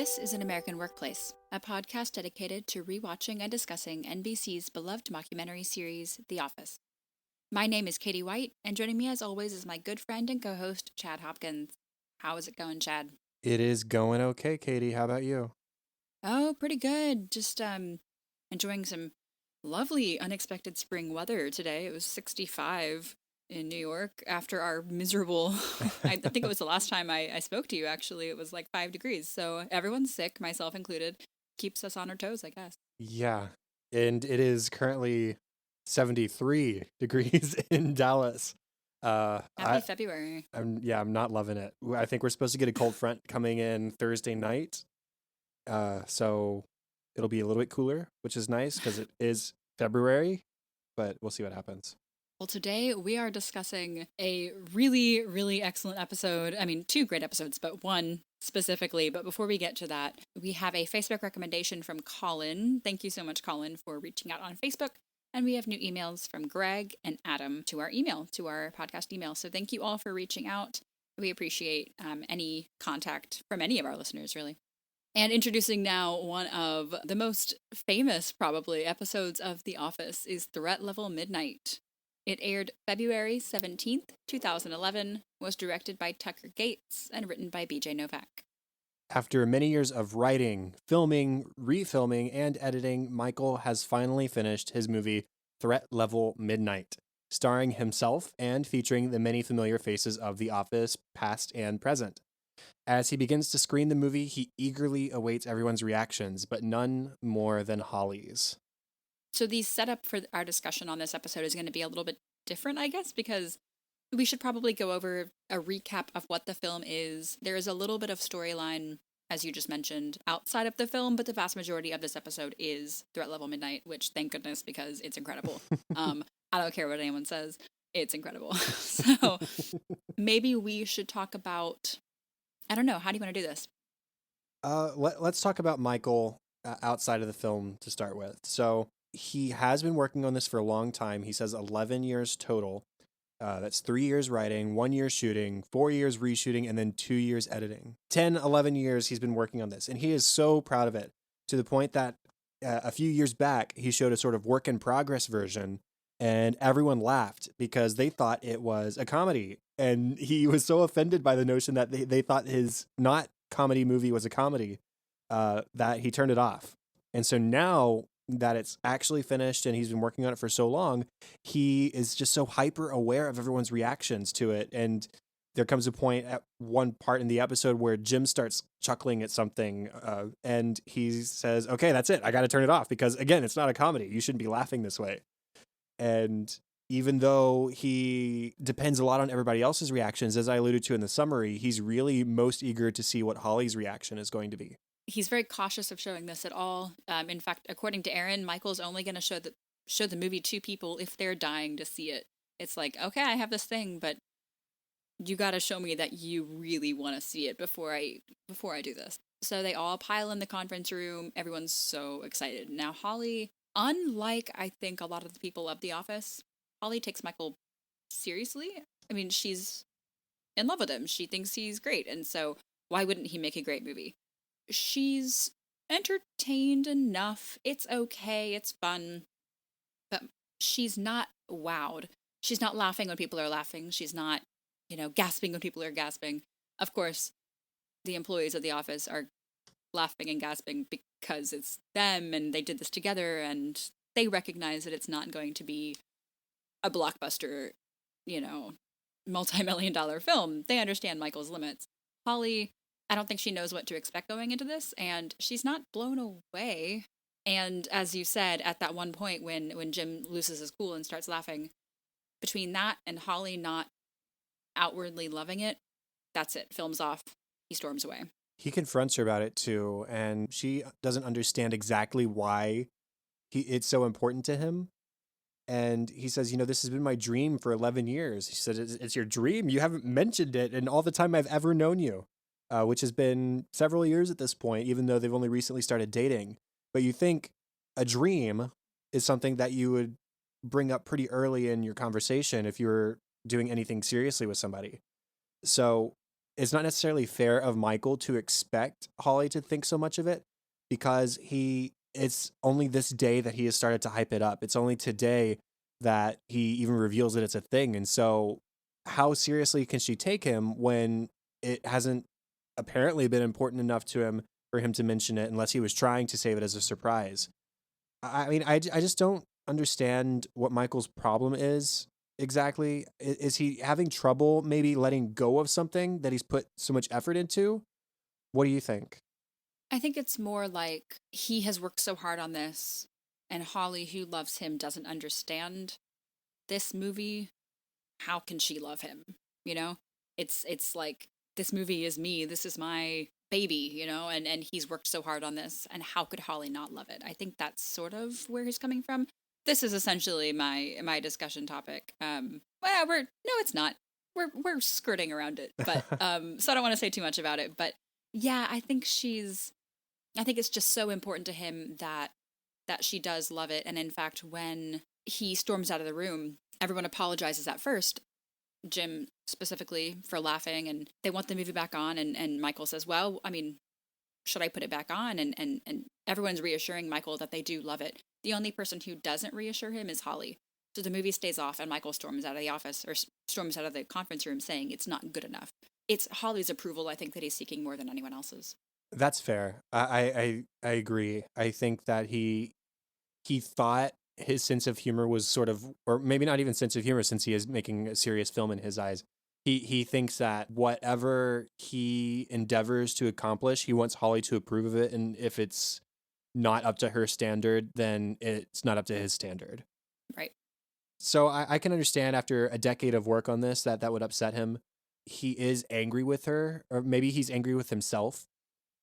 This is An American Workplace, a podcast dedicated to rewatching and discussing NBC's beloved mockumentary series, The Office. My name is Katie White, and joining me as always is my good friend and co-host, Chad Hopkins. How is it going, Chad? It is going okay, Katie. How about you? Oh, pretty good. Just enjoying some lovely unexpected spring weather today. It was 65 in New York after our miserable I think it was the last time I spoke to you actually. It was like 5 degrees. So everyone's sick, myself included. Keeps us on our toes, I guess. Yeah. And it is currently 73 degrees in Dallas. Uh Happy I February. I'm not loving it. I think we're supposed to get a cold front coming in Thursday night. So it'll be a little bit cooler, which is nice because it is February, but we'll see what happens. Well, today we are discussing a really, really excellent episode. I mean, two great episodes, but one specifically. But before we get to that, we have a Facebook recommendation from Colin. Thank you so much, Colin, for reaching out on Facebook. And we have new emails from Greg and Adam to our podcast email. So thank you all for reaching out. We appreciate any contact from any of our listeners, really. And introducing now one of the most famous, probably, episodes of The Office is Threat Level Midnight. It aired February 17th, 2011, was directed by Tucker Gates, and written by BJ Novak. After many years of writing, filming, refilming, and editing, Michael has finally finished his movie Threat Level Midnight, starring himself and featuring the many familiar faces of The Office, past and present. As he begins to screen the movie, he eagerly awaits everyone's reactions, but none more than Holly's. So the setup for our discussion on this episode is going to be a little bit different, I guess, because we should probably go over a recap of what the film is. There is a little bit of storyline, as you just mentioned, outside of the film, but the vast majority of this episode is Threat Level Midnight, which thank goodness, because it's incredible. I don't care what anyone says. It's incredible. So maybe we should talk about, I don't know, how do you want to do this? Let's talk about Michael outside of the film to start with. So he has been working on this for a long time. He says 11 years total. That's 3 years writing, 1 year shooting, 4 years reshooting, and then 2 years editing. 10, 11 years he's been working on this. And he is so proud of it, to the point that a few years back, he showed a sort of work in progress version, and everyone laughed because they thought it was a comedy. And he was so offended by the notion that they thought his not comedy movie was a comedy that he turned it off. And so now that it's actually finished and he's been working on it for so long, he is just so hyper aware of everyone's reactions to it. And there comes a point at one part in the episode where Jim starts chuckling at something and he says, okay, that's it. I got to turn it off because, again, it's not a comedy. You shouldn't be laughing this way. And even though he depends a lot on everybody else's reactions, as I alluded to in the summary, he's really most eager to see what Holly's reaction is going to be. He's very cautious of showing this at all. In fact, according to Aaron, Michael's only going to show the movie to people if they're dying to see it. It's like, okay, I have this thing, but you got to show me that you really want to see it before I do this. So they all pile in the conference room. Everyone's so excited. Now Holly, unlike I think a lot of the people of The Office, Holly takes Michael seriously. I mean, she's in love with him. She thinks he's great, and so why wouldn't he make a great movie? She's entertained enough. It's okay. It's fun. But she's not wowed. She's not laughing when people are laughing. She's not, gasping when people are gasping. Of course, the employees of The Office are laughing and gasping because it's them and they did this together and they recognize that it's not going to be a blockbuster, multi-million-dollar film. They understand Michael's limits. Holly, I don't think she knows what to expect going into this, and she's not blown away. And as you said, at that one point when Jim loses his cool and starts laughing, between that and Holly not outwardly loving it, that's it. Film's off. He storms away. He confronts her about it too, and she doesn't understand exactly why it's so important to him. And he says, this has been my dream for 11 years. He said, it's your dream? You haven't mentioned it in all the time I've ever known you. Which has been several years at this point, even though they've only recently started dating. But you think a dream is something that you would bring up pretty early in your conversation if you were doing anything seriously with somebody. So it's not necessarily fair of Michael to expect Holly to think so much of it, because it's only this day that he has started to hype it up. It's only today that he even reveals that it's a thing. And so how seriously can she take him when it hasn't apparently been important enough to him for him to mention it, unless he was trying to save it as a surprise? I mean, I just don't understand what Michael's problem is exactly. Is he having trouble maybe letting go of something that he's put so much effort into? What do you think? I think it's more like he has worked so hard on this, and Holly, who loves him, doesn't understand this movie. How can she love him? You know, it's like, this movie is me. This is my baby. You know, and he's worked so hard on this, and how could Holly not love it? I think that's sort of where he's coming from. This is essentially my discussion topic. Well, no, it's not. We're skirting around it, but so I don't want to say too much about it. But yeah, I think it's just so important to him that she does love it. And in fact, when he storms out of the room, everyone apologizes at first, Jim specifically, for laughing, and they want the movie back on, and Michael says, well, I mean, should I put it back on? And everyone's reassuring Michael that they do love it. The only person who doesn't reassure him is Holly. So the movie stays off, and Michael storms out of the office, or storms out of the conference room, saying it's not good enough. It's Holly's approval, I think, that he's seeking more than anyone else's. That's fair. I agree. I think that he thought his sense of humor was sort of, or maybe not even sense of humor, since he is making a serious film in his eyes. He thinks that whatever he endeavors to accomplish, he wants Holly to approve of it, and if it's not up to her standard, then it's not up to his standard. Right. So I can understand, after a decade of work on this, that would upset him. He is angry with her, or maybe he's angry with himself.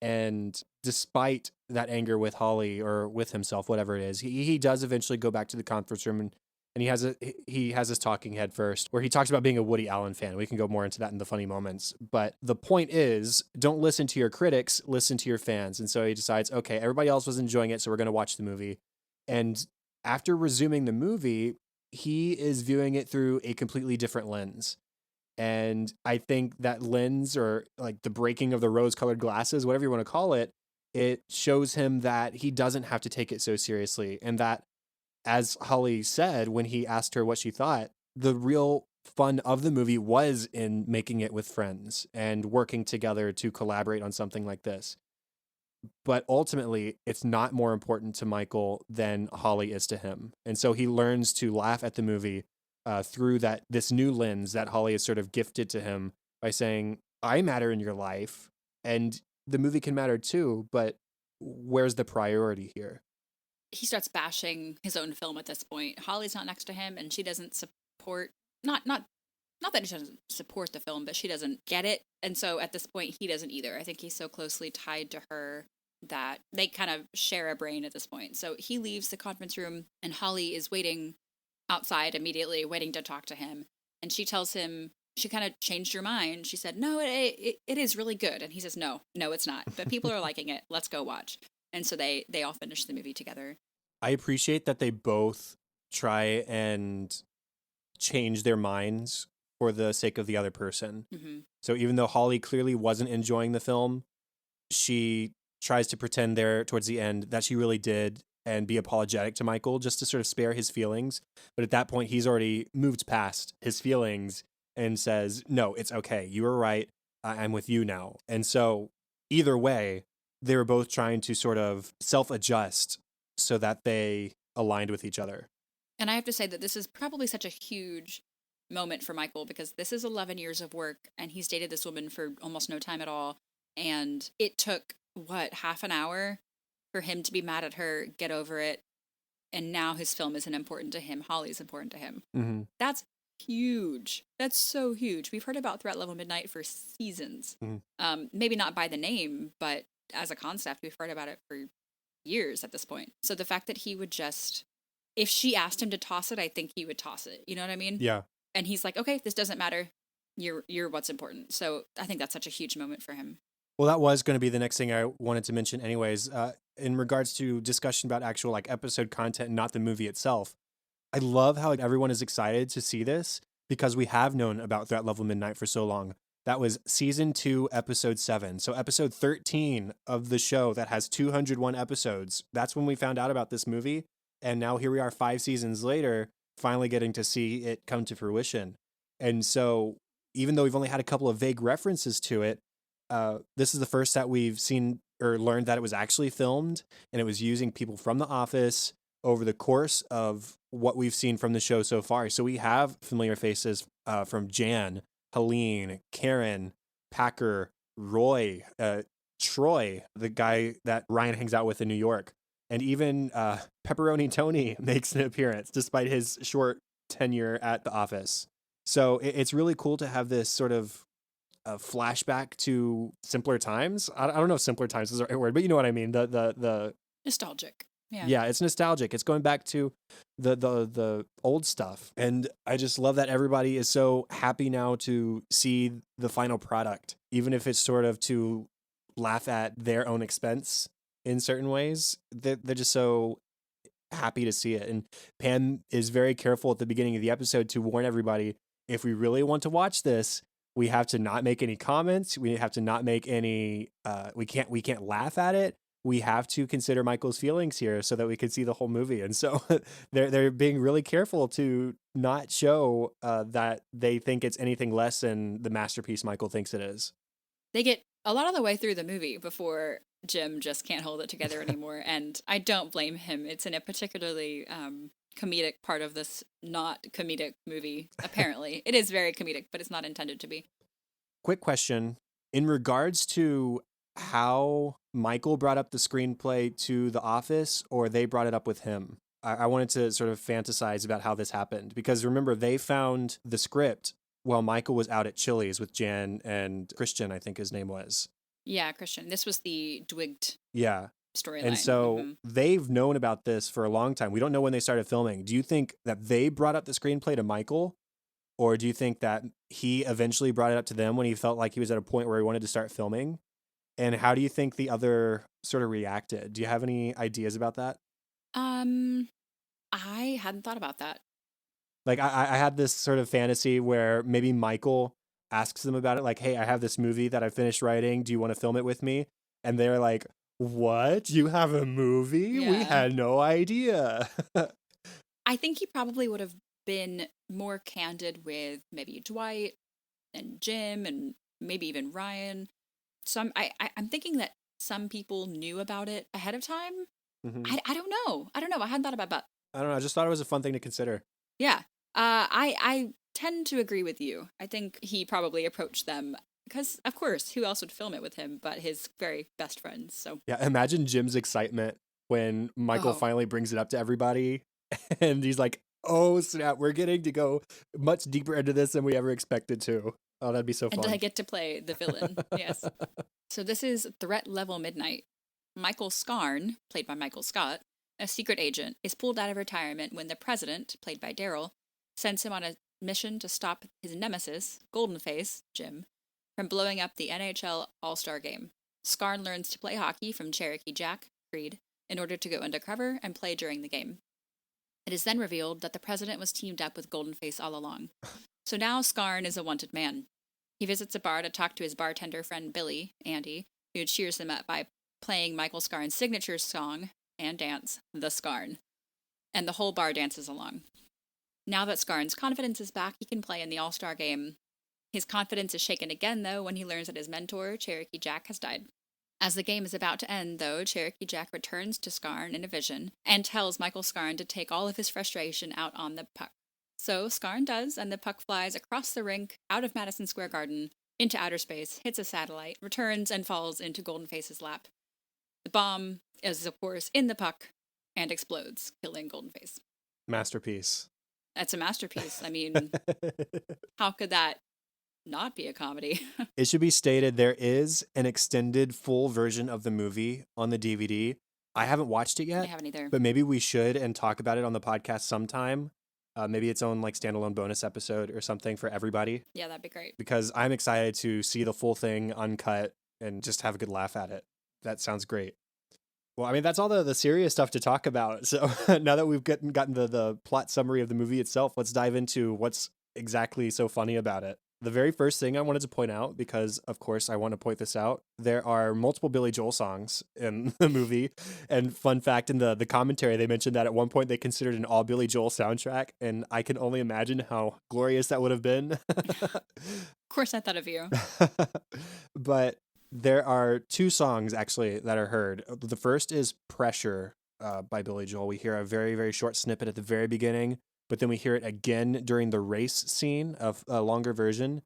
And despite that anger with Holly, or with himself, whatever it is, he does eventually go back to the conference room, and he has his talking head first, where he talks about being a Woody Allen fan. We can go more into that in the funny moments. But the point is, don't listen to your critics, listen to your fans. And so he decides, okay, everybody else was enjoying it, so we're going to watch the movie. And after resuming the movie, he is viewing it through a completely different lens. And I think that lens, or like the breaking of the rose colored glasses, whatever you want to call it, it shows him that he doesn't have to take it so seriously. And that, as Holly said when he asked her what she thought, the real fun of the movie was in making it with friends and working together to collaborate on something like this. But ultimately, it's not more important to Michael than Holly is to him. And so he learns to laugh at the movie through this new lens that Holly has sort of gifted to him, by saying, I matter in your life, and the movie can matter too, but where's the priority here? He starts bashing his own film at this point. Holly's not next to him, and she doesn't support, not that she doesn't support the film, but she doesn't get it. And so at this point, he doesn't either. I think he's so closely tied to her that they kind of share a brain at this point. So he leaves the conference room, and Holly is waiting outside immediately, waiting to talk to him. And she tells him she kind of changed her mind. She said, no, it is really good. And he says, no, it's not. But people are liking it. Let's go watch. And so they all finish the movie together. I appreciate that they both try and change their minds for the sake of the other person. Mm-hmm. So even though Holly clearly wasn't enjoying the film, she tries to pretend there towards the end that she really did, and be apologetic to Michael, just to sort of spare his feelings. But at that point, he's already moved past his feelings and says, no, it's okay. You were right. I'm with you now. And so either way, they were both trying to sort of self-adjust so that they aligned with each other. And I have to say that this is probably such a huge moment for Michael, because this is 11 years of work, and he's dated this woman for almost no time at all. And it took, half an hour for him to be mad at her, get over it. And now his film isn't important to him. Holly's important to him. Mm-hmm. That's huge. That's so huge. We've heard about Threat Level Midnight for seasons. Mm-hmm. Maybe not by the name, but as a concept, we've heard about it for years at this point. So the fact that he would just, if she asked him to toss it, I think he would toss it. You know what I mean? Yeah. And he's like, okay, this doesn't matter. You're what's important. So I think that's such a huge moment for him. Well, that was going to be the next thing I wanted to mention anyways. In regards to discussion about actual like episode content and not the movie itself, I love how everyone is excited to see this, because we have known about Threat Level Midnight for so long. That was season 2, episode 7. So episode 13 of the show that has 201 episodes. That's when we found out about this movie. And now here we are 5 seasons later, finally getting to see it come to fruition. And so even though we've only had a couple of vague references to it, this is the first that we've seen or learned that it was actually filmed, and it was using people from The Office over the course of what we've seen from the show so far. So we have familiar faces from Jan, Helene, Karen, Packer, Roy, Troy, the guy that Ryan hangs out with in New York. And even Pepperoni Tony makes an appearance despite his short tenure at The Office. So it's really cool to have this sort of a flashback to simpler times. I don't know if simpler times is the right word, but you know what I mean. The Nostalgic. Yeah. Yeah, it's nostalgic. It's going back to the old stuff. And I just love that everybody is so happy now to see the final product, even if it's sort of to laugh at their own expense in certain ways. They're just so happy to see it. And Pam is very careful at the beginning of the episode to warn everybody, if we really want to watch this, we have to not make any comments. We have to not make any we can't laugh at it. We have to consider Michael's feelings here so that we can see the whole movie. And so they're being really careful to not show that they think it's anything less than the masterpiece Michael thinks it is. They get a lot of the way through the movie before Jim just can't hold it together anymore. And I don't blame him. It's in a particularly comedic part of this not comedic movie, apparently. It is very comedic, but it's not intended to be. Quick question. In regards to how Michael brought up the screenplay to The Office, or they brought it up with him, I wanted to sort of fantasize about how this happened. Because remember, they found the script while Michael was out at Chili's with Jan and Christian, I think his name was. Yeah, Christian. This was the Dwigged Yeah. storyline. And so they've known about this for a long time. We don't know when they started filming. Do you think that they brought up the screenplay to Michael? Or do you think that he eventually brought it up to them when he felt like he was at a point where he wanted to start filming? And how do you think the other sort of reacted? Do you have any ideas about that? I hadn't thought about that. Like, I had this sort of fantasy where maybe Michael asks them about it, like, hey, I have this movie that I finished writing. Do you want to film it with me? And they're like, what? You have a movie? Yeah. We had no idea. I think he probably would have been more candid with maybe Dwight and Jim and maybe even Ryan. I'm thinking that some people knew about it ahead of time. Mm-hmm. I don't know. I hadn't thought about that. I don't know. I just thought it was a fun thing to consider. Yeah. I tend to agree with you. I think he probably approached them because, of course, who else would film it with him but his very best friends? So yeah, imagine Jim's excitement when Michael finally brings it up to everybody, and he's like, "Oh snap, we're getting to go much deeper into this than we ever expected to." Oh, that'd be so fun. And I get to play the villain. Yes. So this is Threat Level Midnight. Michael Scarn, played by Michael Scott, a secret agent, is pulled out of retirement when the president, played by Daryl, sends him on a mission to stop his nemesis, Goldenface, Jim, from blowing up the NHL All-Star Game. Scarn learns to play hockey from Cherokee Jack, Creed, in order to go undercover and play during the game. It is then revealed that the president was teamed up with Goldenface all along. So now Scarn is a wanted man. He visits a bar to talk to his bartender friend Billy, Andy, who cheers him up by playing Michael Scarn's signature song and dance, The Scarn. And the whole bar dances along. Now that Scarn's confidence is back, he can play in the All-Star Game. His confidence is shaken again, though, when he learns that his mentor, Cherokee Jack, has died. As the game is about to end, though, Cherokee Jack returns to Scarn in a vision and tells Michael Scarn to take all of his frustration out on the puck. So Scarn does, and the puck flies across the rink, out of Madison Square Garden, into outer space, hits a satellite, returns, and falls into Goldenface's lap. The bomb is, of course, in the puck and explodes, killing Goldenface. Masterpiece. That's a masterpiece. I mean, how could that not be a comedy? It should be stated there is an extended full version of the movie on the DVD. I haven't watched it yet. I haven't either. But maybe we should and talk about it on the podcast sometime. Maybe its own like standalone bonus episode or something for everybody. Yeah, that'd be great. Because I'm excited to see the full thing uncut and just have a good laugh at it. That sounds great. Well, I mean, that's all the serious stuff to talk about. So now that we've gotten the plot summary of the movie itself, let's dive into what's exactly so funny about it. The very first thing I wanted to point out, because of course I want to point this out, there are multiple Billy Joel songs in the movie. And fun fact, in the commentary, they mentioned that at one point they considered an all Billy Joel soundtrack, and I can only imagine how glorious that would have been. Of course, I thought of you. But there are two songs actually that are heard. The first is Pressure by Billy Joel. We hear a very, very short snippet at the very beginning, but then we hear it again during the race scene of a longer version.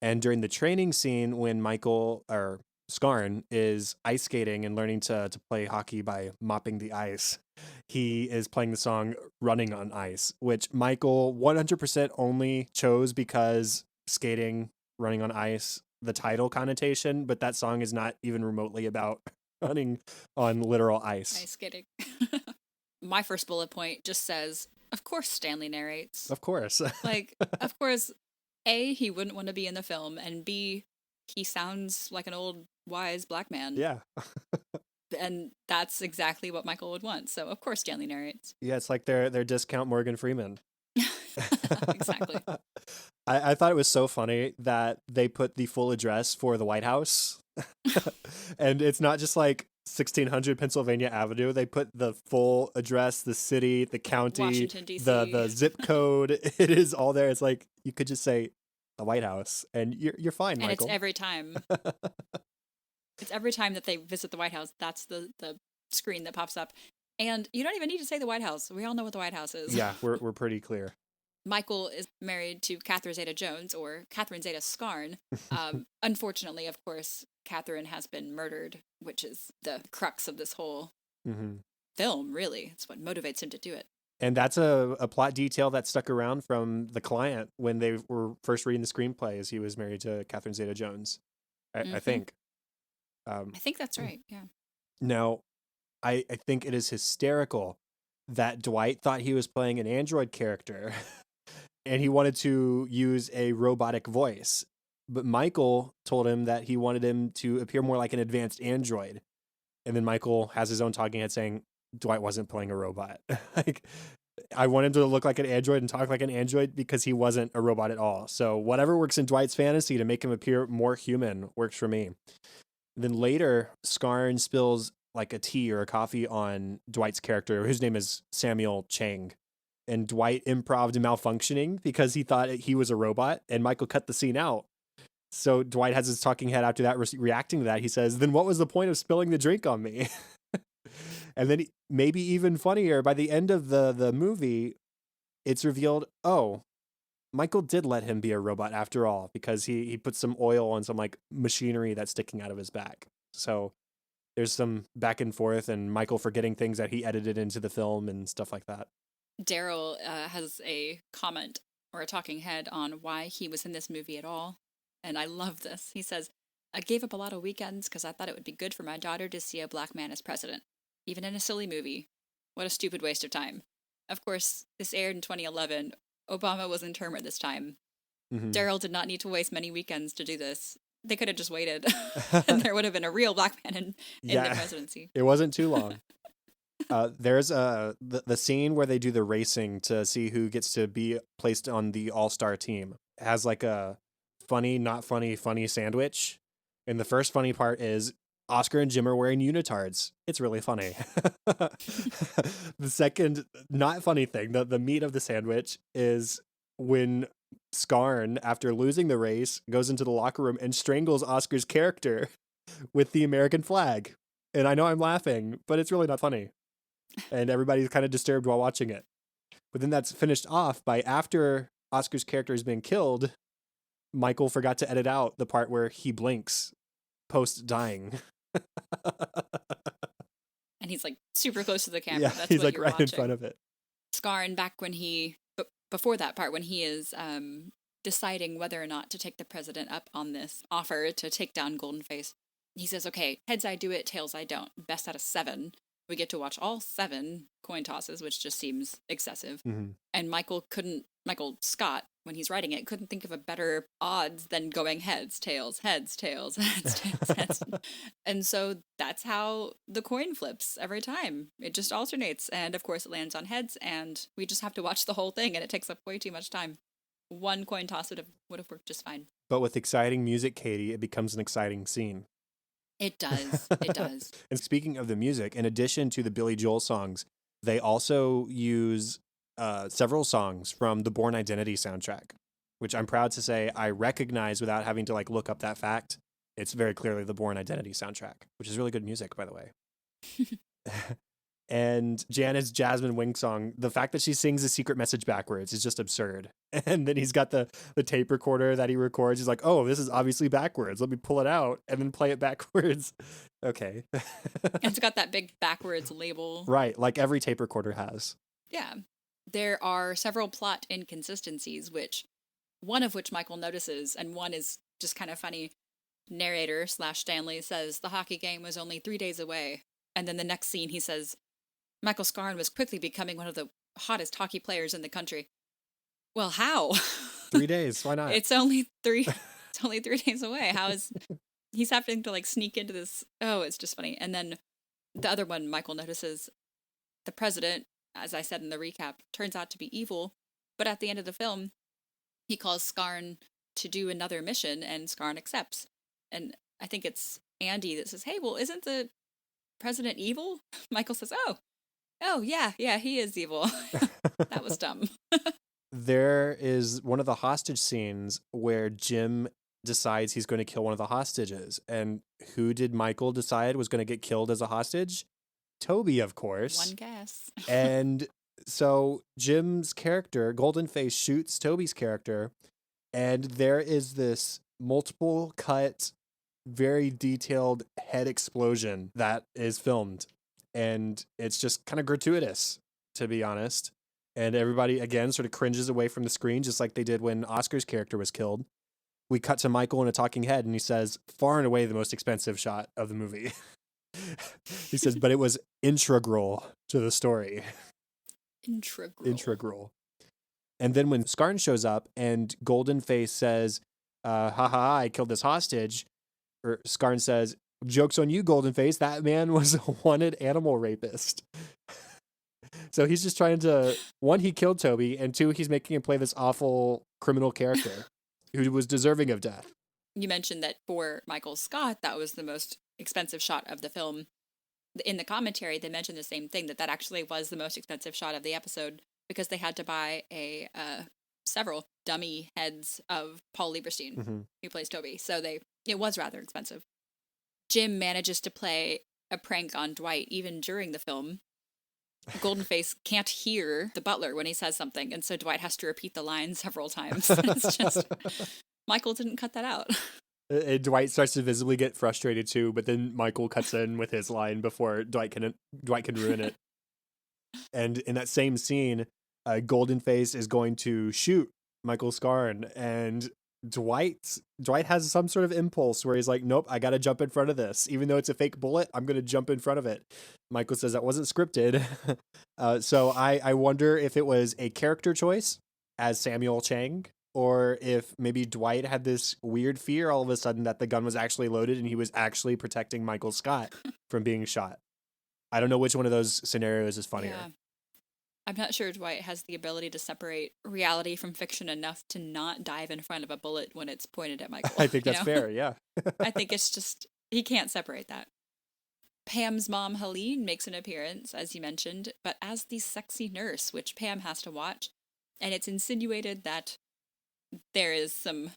And during the training scene, when Michael or Scarn is ice skating and learning to play hockey by mopping the ice, he is playing the song Running on Ice, which Michael 100% only chose because skating, running on ice, the title connotation, but that song is not even remotely about running on literal ice. Ice skating. My first bullet point just says, of course Stanley narrates. Of course. Like, of course, A, he wouldn't want to be in the film, and B, he sounds like an old, wise black man. Yeah. And that's exactly what Michael would want. So, of course, Stanley narrates. Yeah, it's like their discount Morgan Freeman. Exactly. I thought it was so funny that they put the full address for the White House. And it's not just like 1600 Pennsylvania Avenue. They put the full address, the city, the county, Washington, D.C. the zip code. It is all there. It's like you could just say the White House and you're fine, and Michael. it's every time. It's every time that they visit the White House, that's the screen that pops up. And you don't even need to say the White House. We all know what the White House is. Yeah, we're pretty clear. Michael is married to Catherine Zeta-Jones, or Catherine Zeta-Scarn. Unfortunately, of course, Catherine has been murdered, which is the crux of this whole film, really. It's what motivates him to do it. And that's a plot detail that stuck around from the client when they were first reading the screenplay, as he was married to Catherine Zeta-Jones, I think. I think that's right, yeah. Now, I think it is hysterical that Dwight thought he was playing an android character and he wanted to use a robotic voice. But Michael told him that he wanted him to appear more like an advanced android. And then Michael has his own talking head saying, Dwight wasn't playing a robot. Like, I want him to look like an android and talk like an android because he wasn't a robot at all. So whatever works in Dwight's fantasy to make him appear more human works for me. Then later, Scarn spills like a tea or a coffee on Dwight's character, whose name is Samuel Chang. And Dwight improved malfunctioning because he thought he was a robot, and Michael cut the scene out. So Dwight has his talking head after that, reacting to that. He says, then what was the point of spilling the drink on me? And then maybe even funnier, by the end of the movie, it's revealed, oh, Michael did let him be a robot after all, because he put some oil on some like machinery that's sticking out of his back. So there's some back and forth and Michael forgetting things that he edited into the film and stuff like that. Daryl has a comment or a talking head on why he was in this movie at all. And I love this. He says, I gave up a lot of weekends because I thought it would be good for my daughter to see a black man as president, even in a silly movie. What a stupid waste of time. Of course, this aired in 2011. Obama was in term at this time. Daryl did not need to waste many weekends to do this. They could have just waited, and there would have been a real black man in the presidency. It wasn't too long. There's the scene where they do the racing to see who gets to be placed on the all-star team. It has like a funny, not funny, funny sandwich. And the first funny part is Oscar and Jim are wearing unitards. It's really funny. The second not funny thing, the meat of the sandwich, is when Scarn, after losing the race, goes into the locker room and strangles Oscar's character with the American flag. And I know I'm laughing, but it's really not funny. And everybody's kind of disturbed while watching it. But then that's finished off by, after Oscar's character has been killed, Michael forgot to edit out the part where he blinks post dying. And he's like super close to the camera. Yeah, That's he's what like you're right watching. in front of it. Scarn, back when before that part, when he is deciding whether or not to take the president up on this offer to take down Golden Face, he says, okay, heads I do it, tails I don't. Best out of 7. We get to watch all 7 coin tosses, which just seems excessive. And Michael Scott, when he's writing it, couldn't think of a better odds than going heads, tails, heads, tails, heads, tails, heads. And so that's how the coin flips every time. It just alternates. And of course it lands on heads, and we just have to watch the whole thing, and it takes up way too much time. One coin toss would have worked just fine. But with exciting music, Katie, it becomes an exciting scene. It does. It does. And speaking of the music, in addition to the Billy Joel songs, they also use several songs from the Born Identity soundtrack, which I'm proud to say I recognize without having to like look up that fact. It's very clearly the Born Identity soundtrack, which is really good music, by the way. And Janet's Jasmine Wing song, the fact that she sings a secret message backwards is just absurd. And then he's got the tape recorder that he records. He's like, oh, this is obviously backwards. Let me pull it out and then play it backwards. Okay. It's got that big backwards label. Right, like every tape recorder has. Yeah. There are several plot inconsistencies, one of which Michael notices, and one is just kind of funny. Narrator / Stanley says the hockey game was only 3 days away. And then the next scene he says, Michael Scarn was quickly becoming one of the hottest hockey players in the country. Well, how? 3 days, why not? It's only 3 days away. How is he's having to like sneak into this? Oh, it's just funny. And then the other one Michael notices, the president, as I said in the recap, turns out to be evil, but at the end of the film, he calls Scarn to do another mission and Scarn accepts. And I think it's Andy that says, "Hey, well, isn't the president evil?" Michael says, Oh, yeah, he is evil. That was dumb. There is one of the hostage scenes where Jim decides he's going to kill one of the hostages. And who did Michael decide was going to get killed as a hostage? Toby, of course. One guess. And so Jim's character, Goldenface, shoots Toby's character. And there is this multiple cut, very detailed head explosion that is filmed. And it's just kind of gratuitous, to be honest. And everybody, again, sort of cringes away from the screen, just like they did when Oscar's character was killed. We cut to Michael in a talking head, and he says, far and away the most expensive shot of the movie. He says, but it was integral to the story. Integral. And then when Scarn shows up and Goldenface says, I killed this hostage, or Scarn says, joke's on you, Goldenface, that man was a wanted animal rapist. So he's just trying to, one, he killed Toby, and two, he's making him play this awful criminal character who was deserving of death. You mentioned that for Michael Scott, that was the most expensive shot of the film. In the commentary, they mentioned the same thing, that actually was the most expensive shot of the episode because they had to buy several dummy heads of Paul Lieberstein, who plays Toby. So it was rather expensive. Jim manages to play a prank on Dwight even during the film. Goldenface can't hear the butler when he says something, and so Dwight has to repeat the line several times. It's just, Michael didn't cut that out. Dwight starts to visibly get frustrated too, but then Michael cuts in with his line before Dwight can ruin it. And in that same scene, Goldenface is going to shoot Michael Scarn, and Dwight has some sort of impulse where he's like, nope, I gotta jump in front of this. Even though it's a fake bullet, I'm gonna jump in front of it. Michael says that wasn't scripted. So I wonder if it was a character choice as Samuel Chang, or if maybe Dwight had this weird fear all of a sudden that the gun was actually loaded and he was actually protecting Michael Scott from being shot. I don't know which one of those scenarios is funnier. Yeah. I'm not sure Dwight has the ability to separate reality from fiction enough to not dive in front of a bullet when it's pointed at Michael. I think that's fair, yeah. I think it's just, he can't separate that. Pam's mom, Helene, makes an appearance, as you mentioned, but as the sexy nurse, which Pam has to watch. And it's insinuated that there is some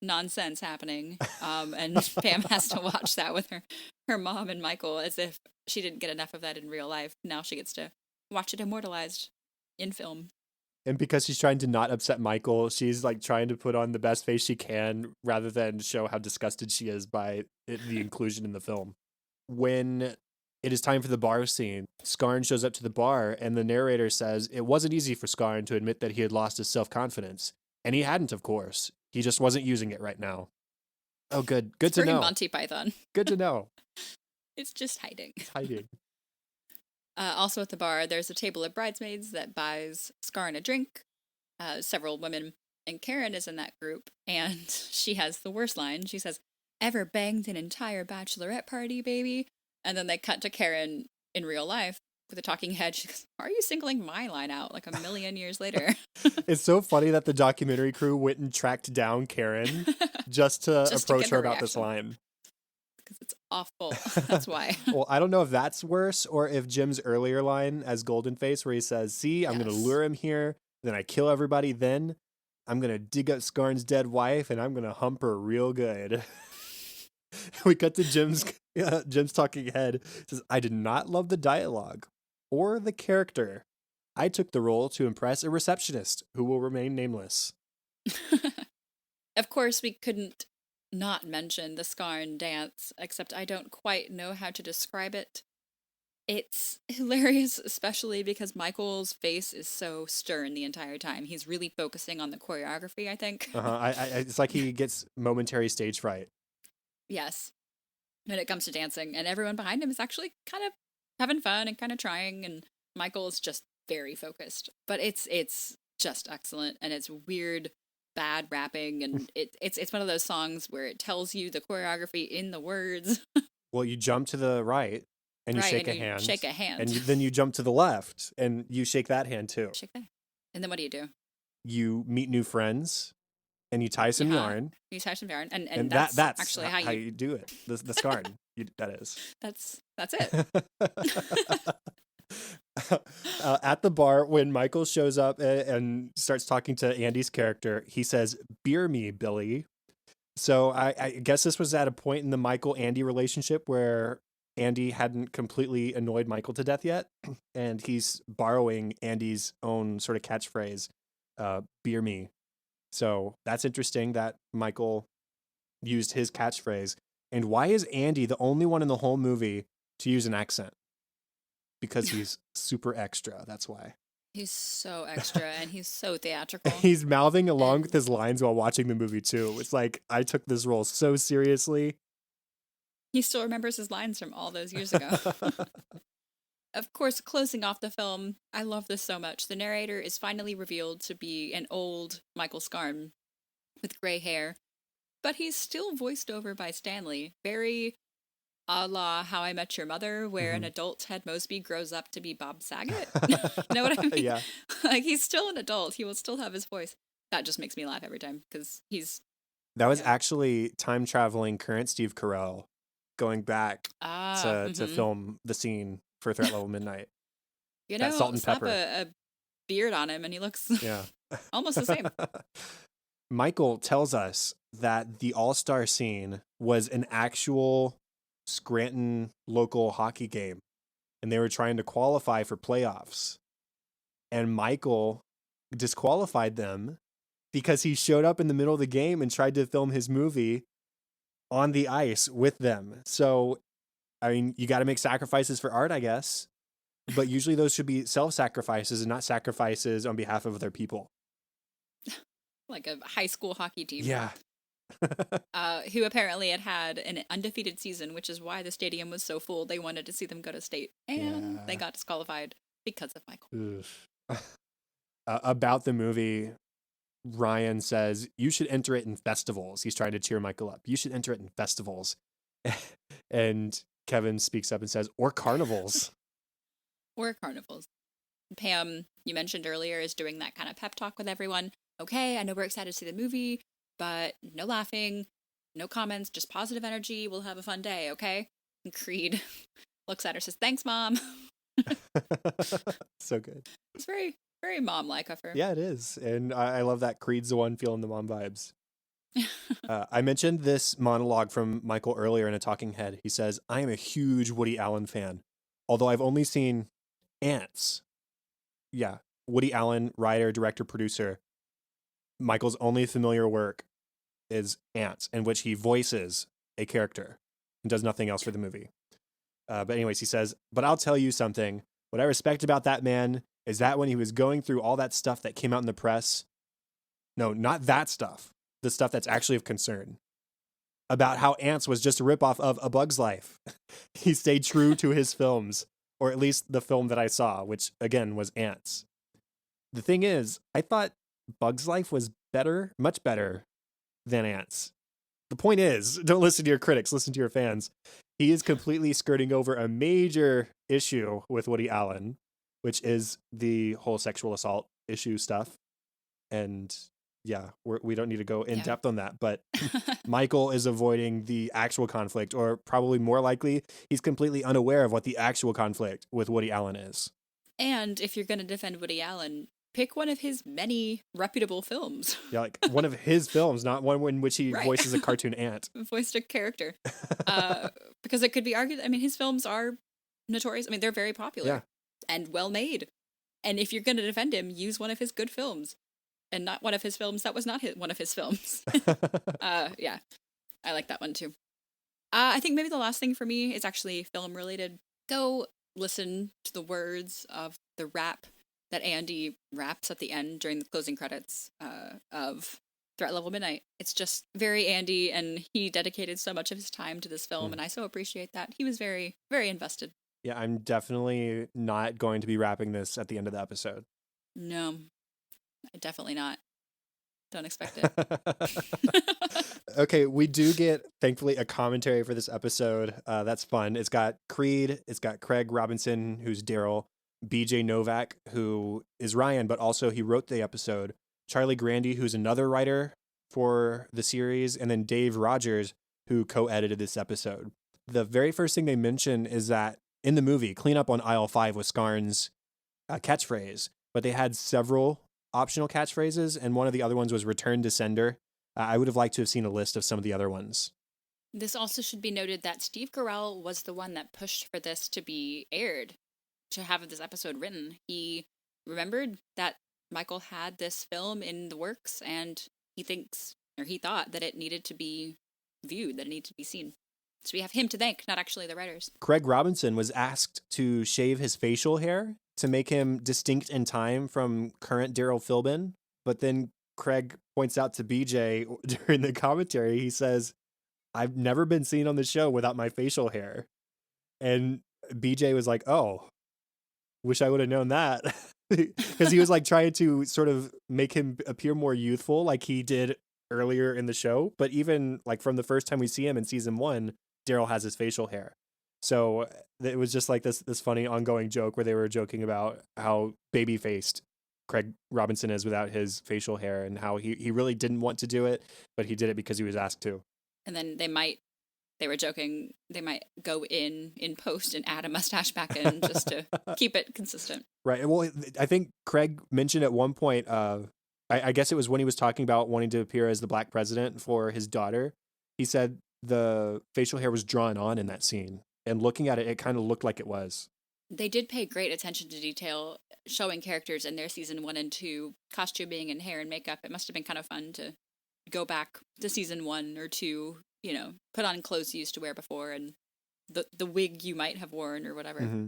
nonsense happening, and Pam has to watch that with her mom and Michael, as if she didn't get enough of that in real life. Now she gets to watch it immortalized in film. And because she's trying to not upset Michael, she's like trying to put on the best face she can rather than show how disgusted she is by the inclusion in the film. When it is time for the bar scene, Scarn shows up to the bar and the narrator says it wasn't easy for Scarn to admit that he had lost his self-confidence. And he hadn't, of course. He just wasn't using it right now. Oh, good. Good to know. Monty Python. Good to know. It's just hiding. It's hiding. Also at the bar, there's a table of bridesmaids that buys Scarn a drink. Several women, and Karen is in that group, and she has the worst line. She says, "Ever banged an entire bachelorette party, baby?" And then they cut to Karen in real life, with a talking head. She goes, "Why are you singling my line out like a million years later?" It's so funny that the documentary crew went and tracked down Karen just to Just to approach get her her about this reaction. line. Because it's awful. That's why. Well, I don't know if that's worse or if Jim's earlier line as Goldenface, where he says, "See, I'm going to Yes. lure him here, then I kill everybody, then I'm going to dig up Scarn's dead wife, and I'm going to hump her real good." We cut to Jim's talking head. It says, "I did not love the dialogue or the character. I took the role to impress a receptionist who will remain nameless." Of course, we couldn't not mention the Scarn dance, except I don't quite know how to describe it. It's hilarious, especially because Michael's face is so stern the entire time. He's really focusing on the choreography, I think. It's like he gets momentary stage fright. Yes, when it comes to dancing, and everyone behind him is actually kind of having fun and kind of trying, and Michael is just very focused. But it's just excellent, and it's weird, bad rapping, and it's one of those songs where it tells you the choreography in the words. Well, you jump to the right and you Right, shake and a you hand. shake a hand. And then you jump to the left and you shake that hand too. Shake that. And then what do? You meet new friends and you tie some yarn. You tie some yarn, and And that's that's actually how you do it. The scarn. That is. that's it. At the bar, when Michael shows up and starts talking to Andy's character, he says, "Beer me, Billy." So I guess this was at a point in the Michael-Andy relationship where Andy hadn't completely annoyed Michael to death yet, and he's borrowing Andy's own sort of catchphrase, "Beer me." So that's interesting that Michael used his catchphrase. And why is Andy the only one in the whole movie to use an accent? Because he's super extra. That's why. He's so extra, and he's so theatrical. He's mouthing along with his lines while watching the movie too. It's like, I took this role so seriously. He still remembers his lines from all those years ago. Of course, closing off the film, I love this so much. The narrator is finally revealed to be an old Michael Scarn with gray hair, but he's still voiced over by Stanley. Very a la How I Met Your Mother, where an adult Ted Mosby grows up to be Bob Saget. You know what I mean? Yeah. Like, he's still an adult. He will still have his voice. That just makes me laugh every time because he's... That was actually time traveling current Steve Carell going back to film the scene for Threat Level Midnight. You that know, salt and slap pepper. a beard on him and he looks almost the same. Michael tells us that the All-Star scene was an actual Scranton local hockey game, and they were trying to qualify for playoffs. And Michael disqualified them because he showed up in the middle of the game and tried to film his movie on the ice with them. So, I mean, you got to make sacrifices for art, I guess. But usually those should be self-sacrifices and not sacrifices on behalf of other people. Like a high school hockey team. Yeah. Who apparently had an undefeated season, which is why the stadium was so full. They wanted to see them go to state, and they got disqualified because of Michael. About the movie, Ryan says, "You should enter it in festivals." He's trying to cheer Michael up. "You should enter it in festivals." And Kevin speaks up and says, "Or carnivals." Or carnivals. Pam, you mentioned earlier, is doing that kind of pep talk with everyone. Okay, I know we're excited to see the movie, but no laughing, no comments, just positive energy. We'll have a fun day, okay? And Creed looks at her, says, "Thanks, Mom." So good. It's very, very mom-like of her. Yeah, it is. And I love that Creed's the one feeling the mom vibes. I mentioned this monologue from Michael earlier in a talking head. He says, "I am a huge Woody Allen fan, although I've only seen Ants." Yeah, Woody Allen, writer, director, producer. Michael's only familiar work is Ants, in which he voices a character and does nothing else for the movie. But anyways, he says, "But I'll tell you something. What I respect about that man is that when he was going through all that stuff that came out in the press, no, not that stuff, the stuff that's actually of concern, about how Ants was just a ripoff of A Bug's Life, he stayed true to his films, or at least the film that I saw, which again was Ants. The thing is, I thought Bug's Life was better, much better than Ants. The point is, don't listen to your critics, listen to your fans. He is completely skirting over a major issue with Woody Allen, which is the whole sexual assault issue stuff. And yeah, we don't need to go in Yeah. depth on that, but Michael is avoiding the actual conflict, or probably more likely, he's completely unaware of what the actual conflict with Woody Allen is. And if you're going to defend Woody Allen, pick one of his many reputable films. Yeah, like one of his films, not one in which he Right. voices a cartoon ant. Voiced a character. Because it could be argued, I mean, his films are notorious. I mean, they're very popular Yeah. and well made. And if you're going to defend him, use one of his good films and not one of his films that was not one of his films. Yeah, I like that one too. I think maybe the last thing for me is actually film related. Go listen to the words of the rap that Andy raps at the end during the closing credits of Threat Level Midnight. It's just very Andy, and he dedicated so much of his time to this film, and I so appreciate that. He was very, very invested. Yeah, I'm definitely not going to be wrapping this at the end of the episode. No, definitely not. Don't expect it. Okay, we do get, thankfully, a commentary for this episode. That's fun. It's got Creed, it's got Craig Robinson, who's Daryl, BJ Novak, who is Ryan, but also he wrote the episode, Charlie Grandy, who's another writer for the series, and then Dave Rogers, who co-edited this episode. The very first thing they mention is that in the movie, Clean Up on Aisle 5 was Scarn's catchphrase, but they had several optional catchphrases, and one of the other ones was Return to Sender. I would have liked to have seen a list of some of the other ones. This also should be noted that Steve Carell was the one that pushed for this to be aired, to have this episode written. He remembered that Michael had this film in the works, and he thought that it needed to be viewed, that it needed to be seen. So we have him to thank, not actually the writers. Craig Robinson was asked to shave his facial hair to make him distinct in time from current Daryl Philbin, but then Craig points out to BJ during the commentary, he says, I've never been seen on the show without my facial hair. And BJ was like, oh, wish I would have known that. Because he was like trying to sort of make him appear more youthful like he did earlier in the show. But even like from the first time we see him in season 1, Daryl has his facial hair. So it was just like this funny ongoing joke where they were joking about how baby-faced Craig Robinson is without his facial hair, and how he really didn't want to do it, but he did it because he was asked to. And then they were joking, they might go in post and add a mustache back in just to keep it consistent. Right. Well, I think Craig mentioned at one point, I guess it was when he was talking about wanting to appear as the Black president for his daughter. He said the facial hair was drawn on in that scene, and looking at it, it kind of looked like it was. They did pay great attention to detail, showing characters in their season 1 and 2 costuming and hair and makeup. It must have been kind of fun to go back to season 1 or 2, you know, put on clothes you used to wear before and the wig you might have worn or whatever. Mm-hmm.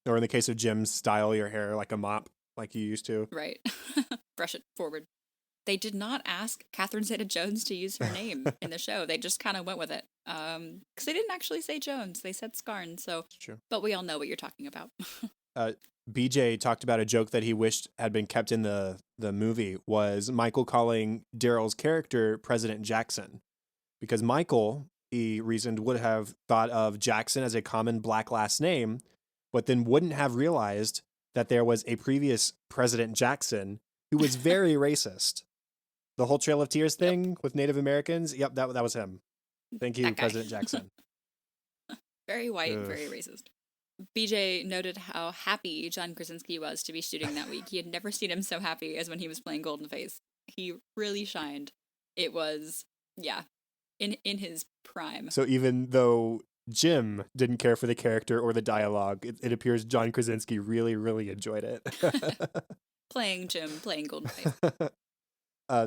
Or in the case of Jim, style your hair like a mop, like you used to. Right. Brush it forward. They did not ask Catherine Zeta-Jones to use her name in the show. They just kind of went with it. Because they didn't actually say Jones. They said Scarn. So, True. But we all know what you're talking about. BJ talked about a joke that he wished had been kept in the movie, was Michael calling Daryl's character President Jackson. Because Michael, he reasoned, would have thought of Jackson as a common black last name, but then wouldn't have realized that there was a previous President Jackson who was very racist. The whole Trail of Tears thing with Native Americans, yep, that was him. Thank you, President Jackson. Very white, very racist. BJ noted how happy John Krasinski was to be shooting that week. He had never seen him so happy as when he was playing Golden Face. He really shined. It was, yeah, in his prime. So even though Jim didn't care for the character or the dialogue, it appears John Krasinski really, really enjoyed it. Playing Jim, playing Golden Face.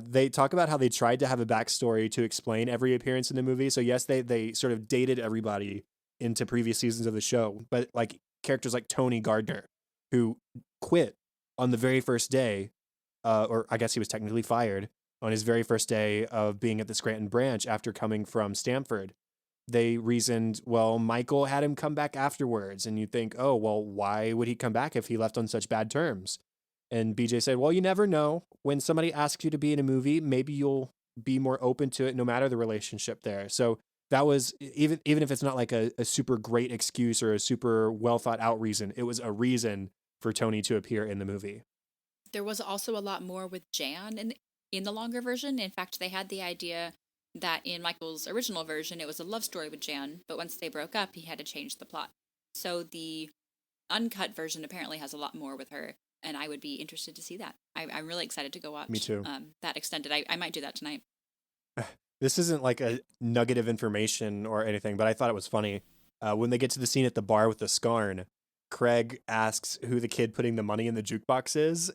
They talk about how they tried to have a backstory to explain every appearance in the movie. So yes, they sort of dated everybody into previous seasons of the show, but like characters like Tony Gardner, who quit on the very first day, or I guess he was technically fired on his very first day of being at the Scranton branch after coming from Stanford. They reasoned, well, Michael had him come back afterwards, and you think, oh, well, why would he come back if he left on such bad terms? And BJ said, well, you never know. When somebody asks you to be in a movie, maybe you'll be more open to it no matter the relationship there. So that was even if it's not like a super great excuse or a super well thought out reason, it was a reason for Tony to appear in the movie. There was also a lot more with Jan in the longer version. In fact, they had the idea that in Michael's original version, it was a love story with Jan, but once they broke up, he had to change the plot. So the uncut version apparently has a lot more with her, and I would be interested to see that. I'm really excited to go Me watch too. that extended. I might do that tonight. This isn't like a nugget of information or anything, but I thought it was funny. When they get to the scene at the bar with the Scarn, Craig asks who the kid putting the money in the jukebox is.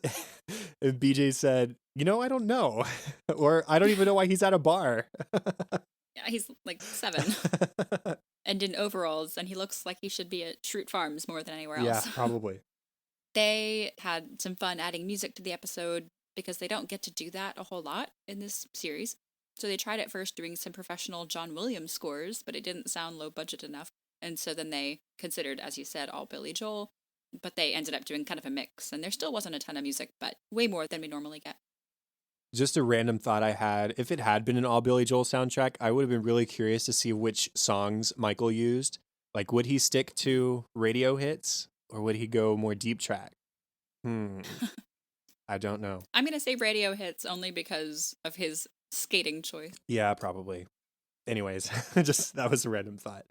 And BJ said, I don't know. Or I don't even know why he's at a bar. Yeah, he's like 7 and in overalls, and he looks like he should be at Schrute Farms more than anywhere Yeah, else. probably. They had some fun adding music to the episode because they don't get to do that a whole lot in this series. So they tried at first doing some professional John Williams scores, but it didn't sound low budget enough. And so then they considered, as you said, all Billy Joel, but they ended up doing kind of a mix. And there still wasn't a ton of music, but way more than we normally get. Just a random thought I had. If it had been an all Billy Joel soundtrack, I would have been really curious to see which songs Michael used. Like, would he stick to radio hits or would he go more deep track? I don't know. I'm going to say radio hits only because of his skating choice. Yeah, probably. Anyways, just that was a random thought.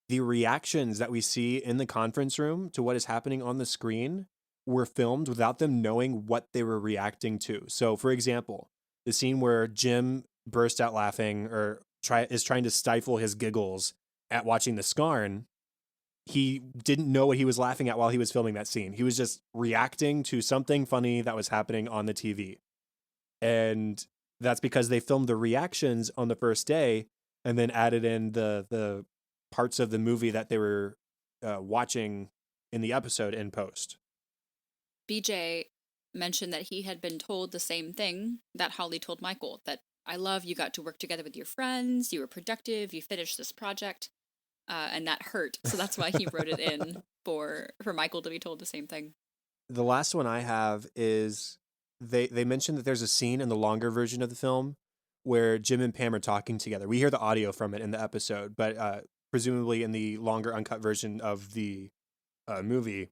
The reactions that we see in the conference room to what is happening on the screen were filmed without them knowing what they were reacting to. So, for example, the scene where Jim burst out laughing or is trying to stifle his giggles at watching the Scarn, he didn't know what he was laughing at while he was filming that scene. He was just reacting to something funny that was happening on the TV. And that's because they filmed the reactions on the first day and then added in the parts of the movie that they were watching in the episode in post. BJ mentioned that he had been told the same thing that Holly told Michael, that I love you got to work together with your friends, you were productive, you finished this project, and that hurt. So that's why he wrote it in for Michael to be told the same thing. The last one I have is they mentioned that there's a scene in the longer version of the film where Jim and Pam are talking together. We hear the audio from it in the episode, but presumably in the longer uncut version of the movie,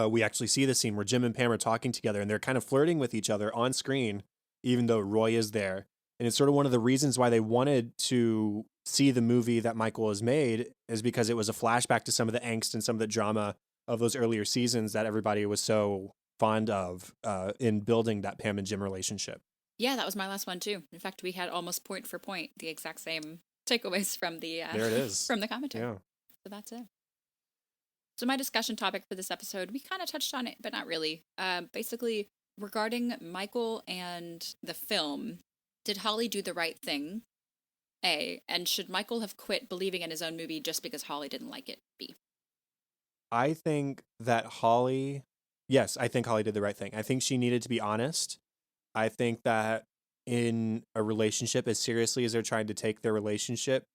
we actually see the scene where Jim and Pam are talking together and they're kind of flirting with each other on screen, even though Roy is there. And it's sort of one of the reasons why they wanted to see the movie that Michael has made is because it was a flashback to some of the angst and some of the drama of those earlier seasons that everybody was so fond of in building that Pam and Jim relationship. Yeah, that was my last one too. In fact, we had almost point for point the exact same takeaways from the There it is. from the commentary. Yeah. So that's it. So my discussion topic for this episode, we kind of touched on it, but not really. Basically, regarding Michael and the film, did Holly do the right thing? A, and should Michael have quit believing in his own movie just because Holly didn't like it? B. I think that yes, I think Holly did the right thing. I think she needed to be honest. I think that in a relationship, as seriously as they're trying to take their relationship,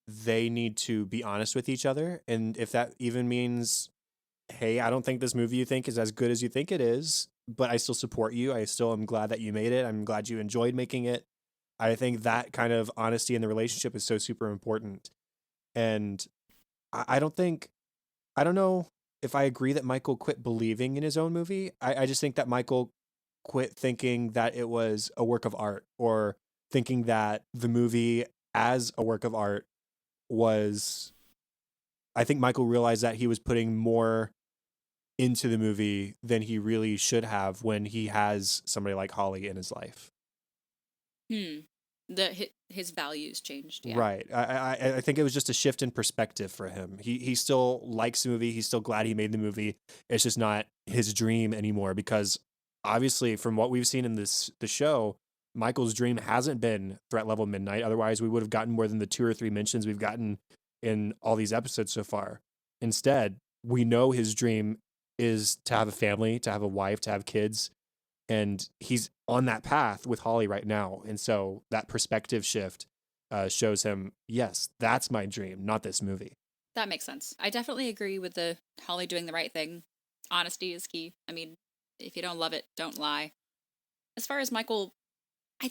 they need to be honest with each other. And if that even means, hey, I don't think this movie you think is as good as you think it is, but I still support you. I still am glad that you made it. I'm glad you enjoyed making it. I think that kind of honesty in the relationship is so super important. And I don't know if I agree that Michael quit believing in his own movie. I just think that Michael quit thinking that it was a work of art or thinking that the movie as a work of art was. I think Michael realized that he was putting more into the movie than he really should have when he has somebody like Holly in his life. His values changed. Yeah. Right. I think it was just a shift in perspective for him. He still likes the movie. He's still glad he made the movie. It's just not his dream anymore because obviously from what we've seen in the show, Michael's dream hasn't been Threat Level Midnight. Otherwise, we would have gotten more than the 2 or 3 mentions we've gotten in all these episodes so far. Instead, we know his dream is to have a family, to have a wife, to have kids. And he's on that path with Holly right now. And so that perspective shift shows him, yes, that's my dream, not this movie. That makes sense. I definitely agree with the Holly doing the right thing. Honesty is key. I mean, if you don't love it, don't lie. As far as Michael, I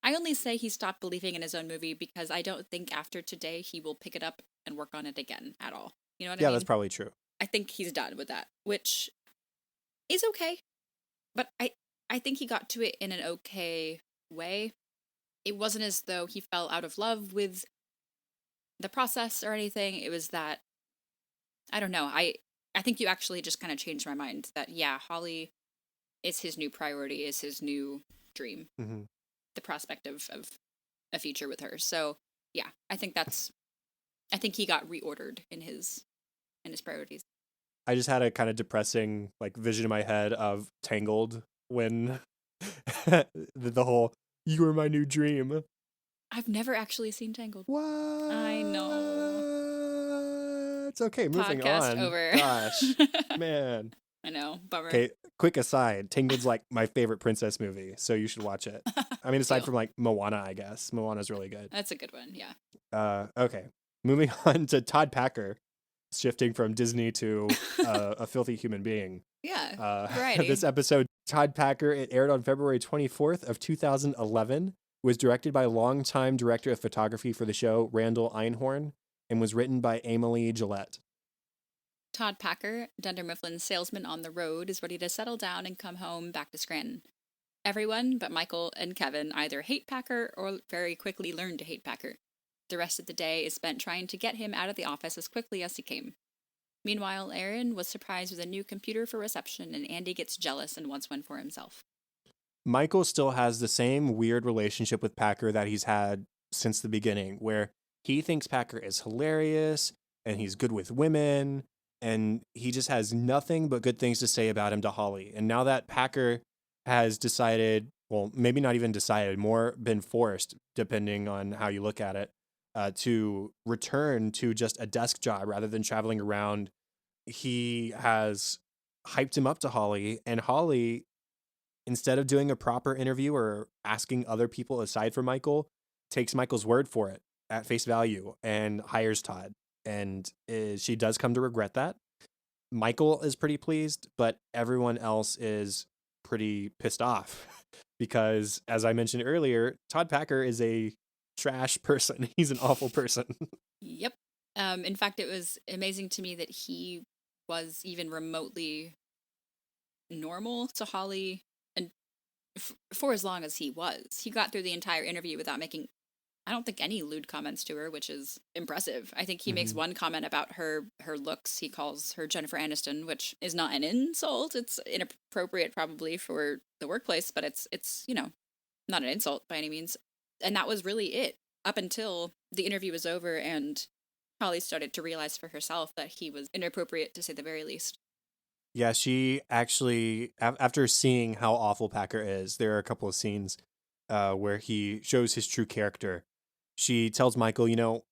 I only say he stopped believing in his own movie because I don't think after today he will pick it up and work on it again at all. You know what I Yeah, that's mean? probably true. I think he's done with that, which is okay. But I think he got to it in an okay way. It wasn't as though he fell out of love with the process or anything. It was that I don't know. I think you actually just kind of changed my mind that yeah, Holly is his new priority, is his new dream. Hmm. The prospect of a future with her. So yeah, I think he got reordered in his priorities. I just had a kind of depressing like vision in my head of Tangled when the whole "You were my new dream." I've never actually seen Tangled. I know. What? It's okay. Moving Podcast on. over. Gosh, man. I know. Bummer. Okay, quick aside. Tangled's like my favorite princess movie, so you should watch it. I mean, aside Deal. from like Moana, I guess Moana's really good. That's a good one. Yeah. Okay, moving on to Todd Packer, shifting from Disney to a filthy human being. Yeah. Variety. This episode, Todd Packer, it aired on February 24th of 2011, was directed by longtime director of photography for the show, Randall Einhorn, and was written by Emily Gillette. Todd Packer, Dunder Mifflin's salesman on the road, is ready to settle down and come home back to Scranton. Everyone but Michael and Kevin either hate Packer or very quickly learn to hate Packer. The rest of the day is spent trying to get him out of the office as quickly as he came. Meanwhile, Aaron was surprised with a new computer for reception, and Andy gets jealous and wants one for himself. Michael still has the same weird relationship with Packer that he's had since the beginning, where he thinks Packer is hilarious and he's good with women, and he just has nothing but good things to say about him to Holly. And now that Packer has decided, well, maybe not even decided, more been forced, depending on how you look at it, to return to just a desk job rather than traveling around, he has hyped him up to Holly, and Holly, instead of doing a proper interview or asking other people aside from Michael, takes Michael's word for it at face value and hires Todd. And she does come to regret that. Michael is pretty pleased, but everyone else is pretty pissed off because, as I mentioned earlier, Todd Packer is a trash person. He's an awful person. Yep. In fact, it was amazing to me that he was even remotely normal to Holly, and for as long as he was. He got through the entire interview without making, I don't think, any lewd comments to her, which is impressive. I think he makes one comment about her looks. He calls her Jennifer Aniston, which is not an insult. It's inappropriate probably for the workplace, but it's not an insult by any means. And that was really it up until the interview was over and Holly started to realize for herself that he was inappropriate, to say the very least. Yeah, she actually, after seeing how awful Packer is, there are a couple of scenes where he shows his true character. She tells Michael,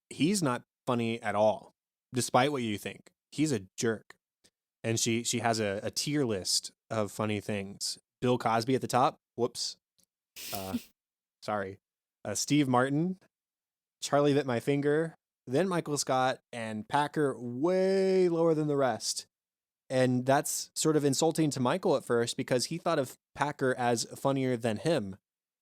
he's not funny at all, despite what you think. He's a jerk. And she has a tier list of funny things. Bill Cosby at the top. Whoops. Sorry. Steve Martin, Charlie Bit My Finger, then Michael Scott, and Packer way lower than the rest. And that's sort of insulting to Michael at first because he thought of Packer as funnier than him.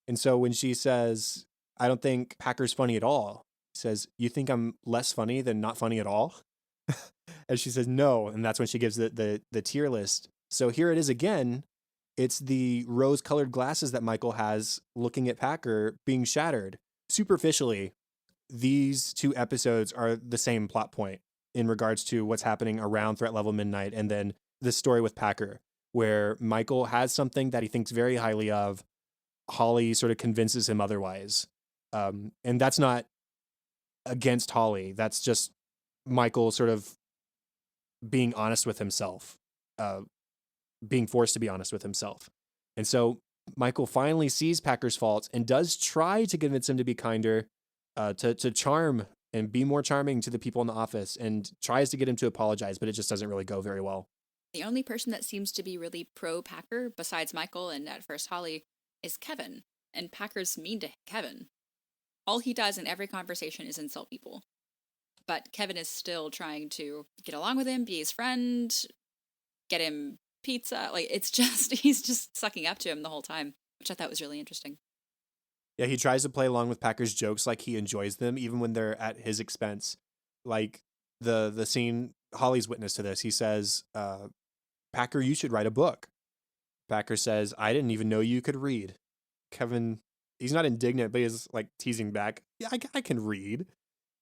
And so when she says, I don't think Packer's funny at all, he says, you think I'm less funny than not funny at all? And she says, no. And that's when she gives the tier list. So here it is again. It's the rose-colored glasses that Michael has looking at Packer being shattered. Superficially, these two episodes are the same plot point in regards to what's happening around Threat Level Midnight, and then the story with Packer, where Michael has something that he thinks very highly of. Holly sort of convinces him otherwise. And that's not against Holly. That's just Michael sort of being honest with himself, being forced to be honest with himself. And so Michael finally sees Packer's faults and does try to convince him to be kinder, to charm and be more charming to the people in the office, and tries to get him to apologize, but it just doesn't really go very well. The only person that seems to be really pro-Packer, besides Michael and at first Holly, is Kevin. And Packer's mean to Kevin. All he does in every conversation is insult people. But Kevin is still trying to get along with him, be his friend, get him pizza. Like, it's just, he's just sucking up to him the whole time, which I thought was really interesting. Yeah, he tries to play along with Packer's jokes like he enjoys them, even when they're at his expense. Like the scene, Holly's witness to this. He says, Packer, you should write a book. Packer says, I didn't even know you could read. Kevin, he's not indignant, but he's like teasing back. Yeah, I can read.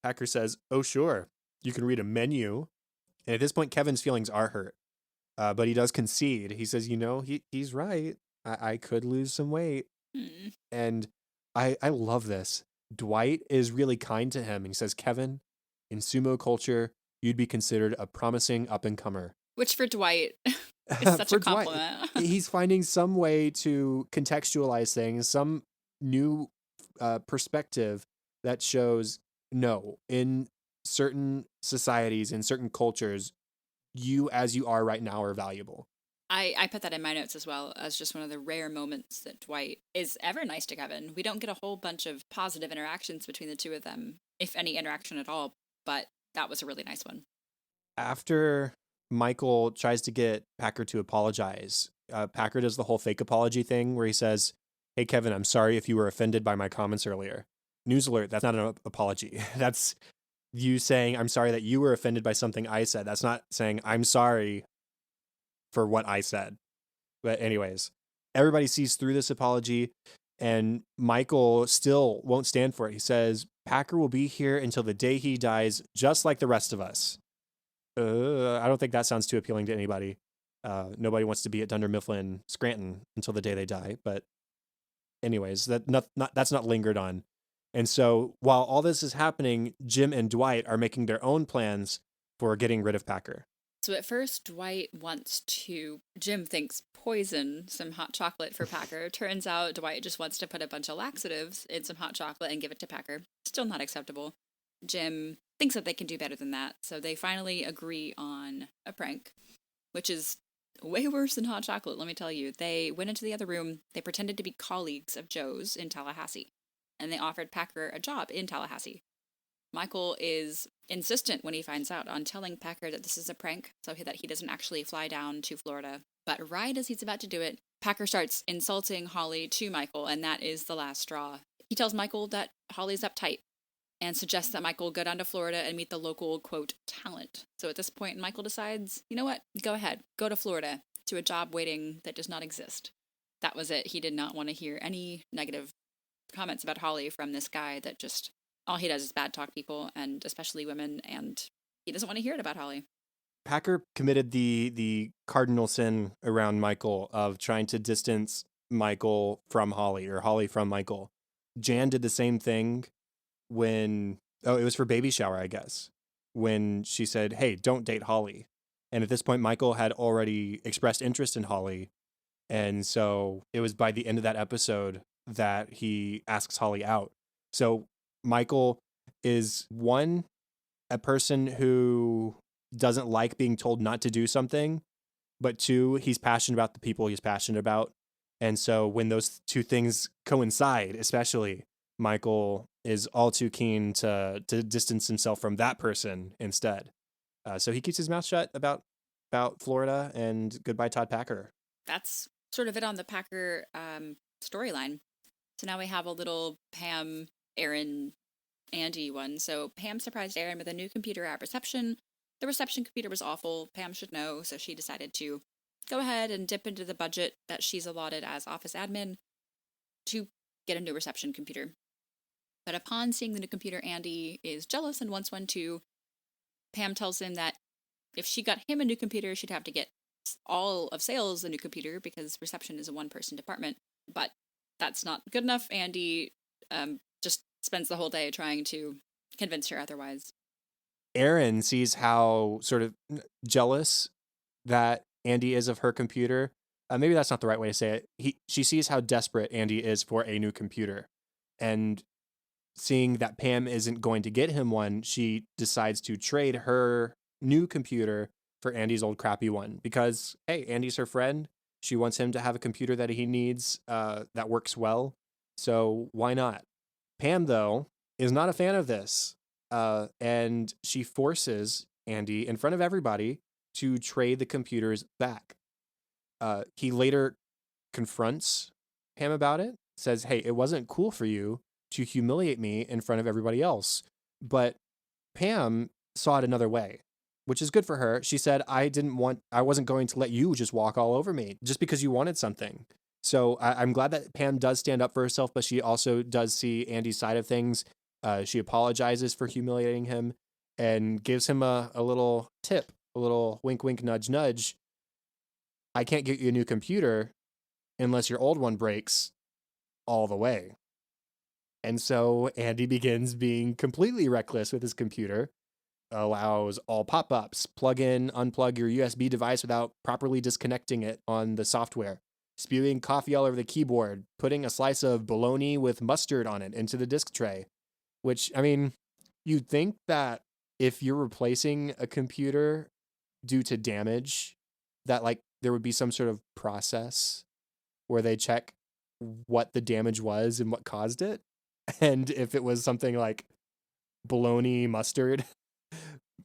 Packer says, oh, sure. You can read a menu. And at this point, Kevin's feelings are hurt. But he does concede. He says, he's right. I could lose some weight. Hmm. And I love this. Dwight is really kind to him. And he says, Kevin, in sumo culture, you'd be considered a promising up and comer. Which for Dwight is such a For Dwight, compliment. he's finding some way to contextualize things, some new perspective that shows no, in certain societies, in certain cultures, you as you are right now are valuable. I put that in my notes as well as just one of the rare moments that Dwight is ever nice to Kevin. We don't get a whole bunch of positive interactions between the two of them, if any interaction at all, but that was a really nice one. After Michael tries to get Packer to apologize, Packer does the whole fake apology thing where he says, hey, Kevin, I'm sorry if you were offended by my comments earlier. News alert, that's not an apology. That's you saying, I'm sorry that you were offended by something I said. That's not saying, I'm sorry for what I said. But, anyways, everybody sees through this apology, and Michael still won't stand for it. He says, Packer will be here until the day he dies, just like the rest of us. I don't think that sounds too appealing to anybody. Nobody wants to be at Dunder Mifflin, Scranton until the day they die. But anyways, that's not lingered on. And so while all this is happening, Jim and Dwight are making their own plans for getting rid of Packer. So at first, Jim thinks poison some hot chocolate for Packer. Turns out Dwight just wants to put a bunch of laxatives in some hot chocolate and give it to Packer. Still not acceptable. Jim thinks that they can do better than that, so they finally agree on a prank, which is way worse than hot chocolate, let me tell you. They went into the other room, they pretended to be colleagues of Joe's in Tallahassee, and they offered Packer a job in Tallahassee. Michael is insistent when he finds out on telling Packer that this is a prank so that he doesn't actually fly down to Florida. But right as he's about to do it, Packer starts insulting Holly to Michael, and that is the last straw. He tells Michael that Holly's uptight and suggests that Michael go down to Florida and meet the local, quote, talent. So at this point, Michael decides, you know what, go ahead, go to Florida to a job waiting that does not exist. That was it. He did not want to hear any negative comments about Holly from this guy that just, all he does is bad talk people, and especially women, and he doesn't want to hear it about Holly. Packer committed the cardinal sin around Michael of trying to distance Michael from Holly or Holly from Michael. Jan did the same thing when it was for baby shower, I guess, when she said, hey, don't date Holly. And at this point, Michael had already expressed interest in Holly. And so it was by the end of that episode that he asks Holly out. So Michael is a person who doesn't like being told not to do something, but two, he's passionate about the people he's passionate about. And so when those two things coincide, especially, Michael is all too keen to distance himself from that person instead. So he keeps his mouth shut about Florida and goodbye Todd Packer. That's sort of it on the Packer storyline. So now we have a little Pam, Aaron, Andy one. So Pam surprised Aaron with a new computer at reception. The reception computer was awful. Pam should know, so she decided to go ahead and dip into the budget that she's allotted as office admin to get a new reception computer. But upon seeing the new computer, Andy is jealous and wants one too. Pam tells him that if she got him a new computer, she'd have to get all of sales a new computer because reception is a one-person department. But that's not good enough. Andy just spends the whole day trying to convince her otherwise. Aaron sees how sort of jealous that Andy is of her computer. Maybe that's not the right way to say it. She sees how desperate Andy is for a new computer. And seeing that Pam isn't going to get him one, she decides to trade her new computer for Andy's old crappy one. Because, hey, Andy's her friend. She wants him to have a computer that he needs that works well. So why not? Pam, though, is not a fan of this. And she forces Andy in front of everybody to trade the computers back. He later confronts Pam about it, says, hey, it wasn't cool for you to humiliate me in front of everybody else. But Pam saw it another way, which is good for her. She said, I wasn't going to let you just walk all over me just because you wanted something. So I'm glad that Pam does stand up for herself, but she also does see Andy's side of things. She apologizes for humiliating him and gives him a little tip, a little wink, wink, nudge, nudge. I can't get you a new computer unless your old one breaks all the way. And so Andy begins being completely reckless with his computer, allows all pop-ups, plug in, unplug your USB device without properly disconnecting it on the software, spewing coffee all over the keyboard, putting a slice of bologna with mustard on it into the disk tray, which, I mean, you'd think that if you're replacing a computer due to damage, that like there would be some sort of process where they check what the damage was and what caused it. And if it was something like bologna mustard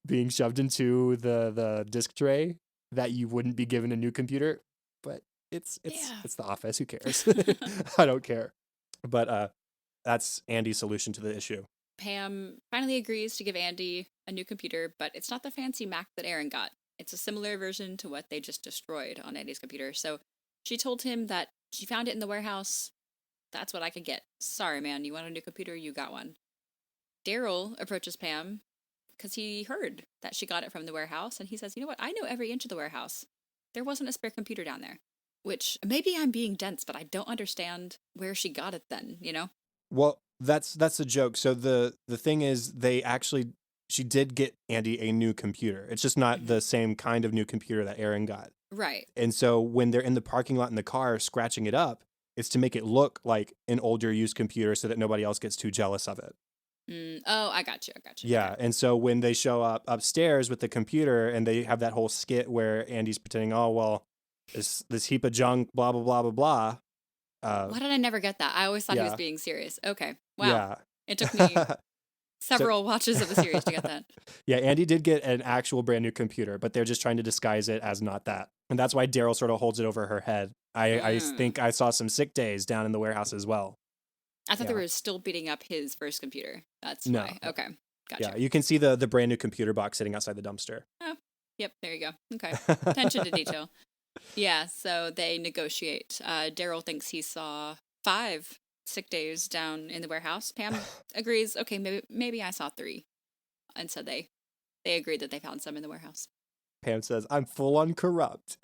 being shoved into the disk tray, that you wouldn't be given a new computer. But it's Yeah. it's the office. Who cares? I don't care. But that's Andy's solution to the issue. Pam finally agrees to give Andy a new computer, but it's not the fancy Mac that Aaron got. It's a similar version to what they just destroyed on Andy's computer. So she told him that she found it in the warehouse. That's what I could get. Sorry, man. You want a new computer? You got one. Daryl approaches Pam because he heard that she got it from the warehouse, and he says, you know what? I know every inch of the warehouse. There wasn't a spare computer down there. Which, maybe I'm being dense, but I don't understand where she got it then, you know? Well, that's a joke. So the thing is, she did get Andy a new computer. It's just not the same kind of new computer that Aaron got. Right. And so when they're in the parking lot in the car scratching it up, it's to make it look like an older used computer so that nobody else gets too jealous of it. Oh, I got you. Yeah. Okay. And so when they show up upstairs with the computer and they have that whole skit where Andy's pretending, oh, well, this heap of junk, blah, blah, blah, blah, blah. Why did I never get that? I always thought he was Yeah. being serious. Okay. Wow. Yeah. It took me So, several watches of the series to get that. yeah, Andy did get an actual brand new computer, but they're just trying to disguise it as not that. And that's why Daryl sort of holds it over her head. I think I saw some sick days down in the warehouse as well. I thought Yeah. they were still beating up his first computer. That's No. why. Okay. Gotcha. Yeah, you can see the brand new computer box sitting outside the dumpster. Oh, yep. There you go. Okay. Attention to detail. Yeah. So they negotiate. Daryl thinks he saw 5 sick days down in the warehouse. Pam agrees. Okay, maybe I saw 3, and so they agreed that they found some in the warehouse. Pam says, I'm full on corrupt.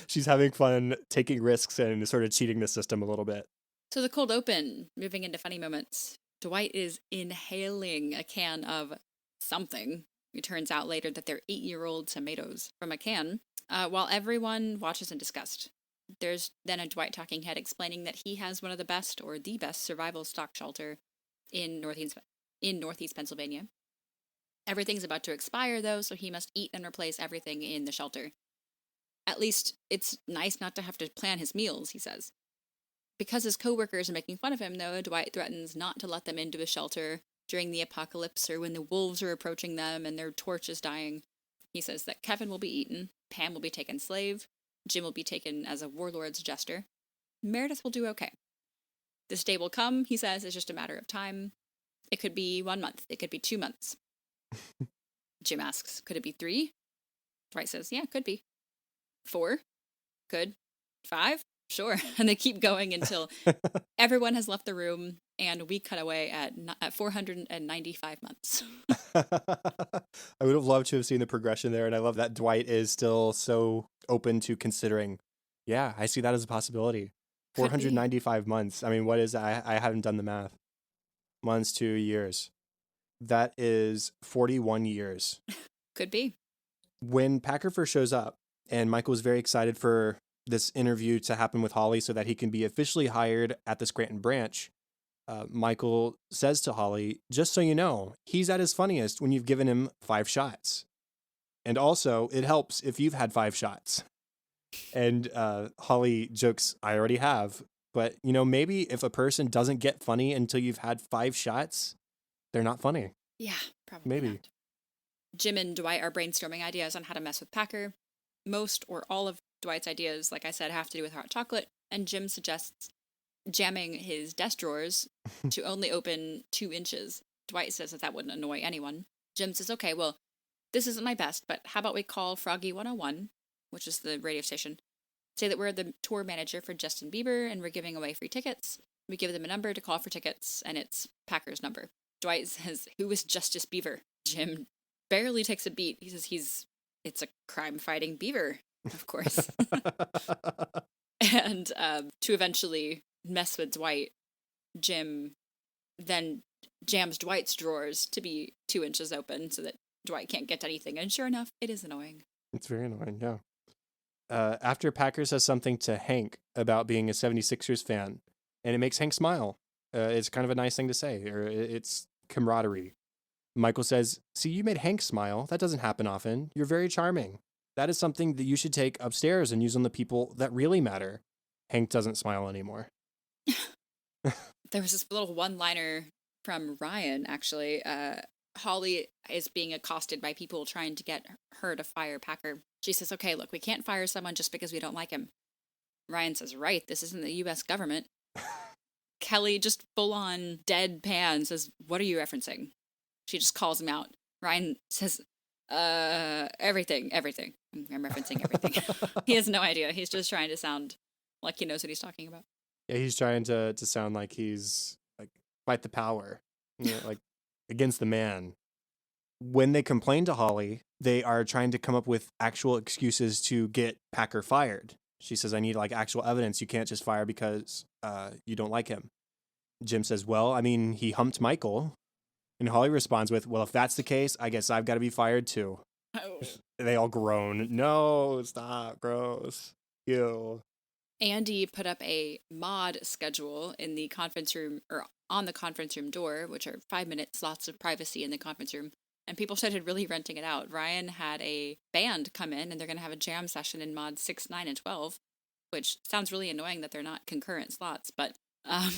She's having fun taking risks and sort of cheating the system a little bit. So the cold open, moving into funny moments. Dwight is inhaling a can of something. It turns out later that they're 8-year-old tomatoes from a can, while everyone watches in disgust. There's then a Dwight talking head explaining that he has one of the best or the best survival stock shelter in Northeast Pennsylvania. Everything's about to expire, though, so he must eat and replace everything in the shelter. At least it's nice not to have to plan his meals, he says. Because his coworkers are making fun of him, though, Dwight threatens not to let them into his shelter during the apocalypse or when the wolves are approaching them and their torch is dying. He says that Kevin will be eaten, Pam will be taken slave, Jim will be taken as a warlord's jester. Meredith will do okay. This day will come, he says, it's just a matter of time. It could be 1 month, it could be 2 months. Jim asks, could it be 3? Dwight says, yeah, could be. 4? Could. 5? Sure. And they keep going until everyone has left the room and we cut away at 495 months. I would have loved to have seen the progression there. And I love that Dwight is still so open to considering, yeah, I see that as a possibility. 495 months. I mean, what is that? I haven't done the math. Months to years. That is 41 years. Could be. When Packer first shows up, and Michael was very excited for this interview to happen with Holly so that he can be officially hired at the Scranton branch, Michael says to Holly, just so you know, he's at his funniest when you've given him 5 shots. And also, it helps if you've had 5 shots. And Holly jokes, I already have. But, you know, maybe if a person doesn't get funny until you've had 5 shots, they're not funny. Yeah, probably Maybe. not. Jim and Dwight are brainstorming ideas on how to mess with Packer. Most or all of Dwight's ideas, like I said, have to do with hot chocolate, and Jim suggests jamming his desk drawers to only open 2 inches. Dwight says that wouldn't annoy anyone. Jim says, okay, well, this isn't my best, but how about we call Froggy 101, which is the radio station, say that we're the tour manager for Justin Bieber and we're giving away free tickets. We give them a number to call for tickets, and it's Packer's number. Dwight says, who is Justice Beaver? Jim barely takes a beat. He says it's a crime-fighting beaver, of course. And to eventually mess with Dwight, Jim then jams Dwight's drawers to be 2 inches open so that Dwight can't get to anything. And sure enough, it is annoying. It's very annoying, yeah. After Packer says something to Hank about being a 76ers fan, and it makes Hank smile. It's kind of a nice thing to say, or it's camaraderie. Michael says, see, you made Hank smile. That doesn't happen often. You're very charming. That is something that you should take upstairs and use on the people that really matter. Hank doesn't smile anymore. There was this little one-liner from Ryan, actually. Holly is being accosted by people trying to get her to fire Packer. She says, okay, look, we can't fire someone just because we don't like him. Ryan says, right, this isn't the U.S. government. Kelly just full-on deadpan says, what are you referencing? She just calls him out. Ryan says, everything. I'm referencing everything. He has no idea. He's just trying to sound like he knows what he's talking about. Yeah, he's trying to sound like he's like fight the power, like against the man. When they complain to Holly, they are trying to come up with actual excuses to get Packer fired. She says, I need like actual evidence. You can't just fire because you don't like him. Jim says, well, I mean, he humped Michael. And Holly responds with, well, if that's the case, I guess I've got to be fired too. Oh. They all groan. No, stop, gross. Ew. Andy put up a mod schedule in the conference room, or on the conference room door, which are 5-minute slots of privacy in the conference room. And people started really renting it out. Ryan had a band come in, and they're going to have a jam session in mods 6, 9, and 12, which sounds really annoying that they're not concurrent slots. But I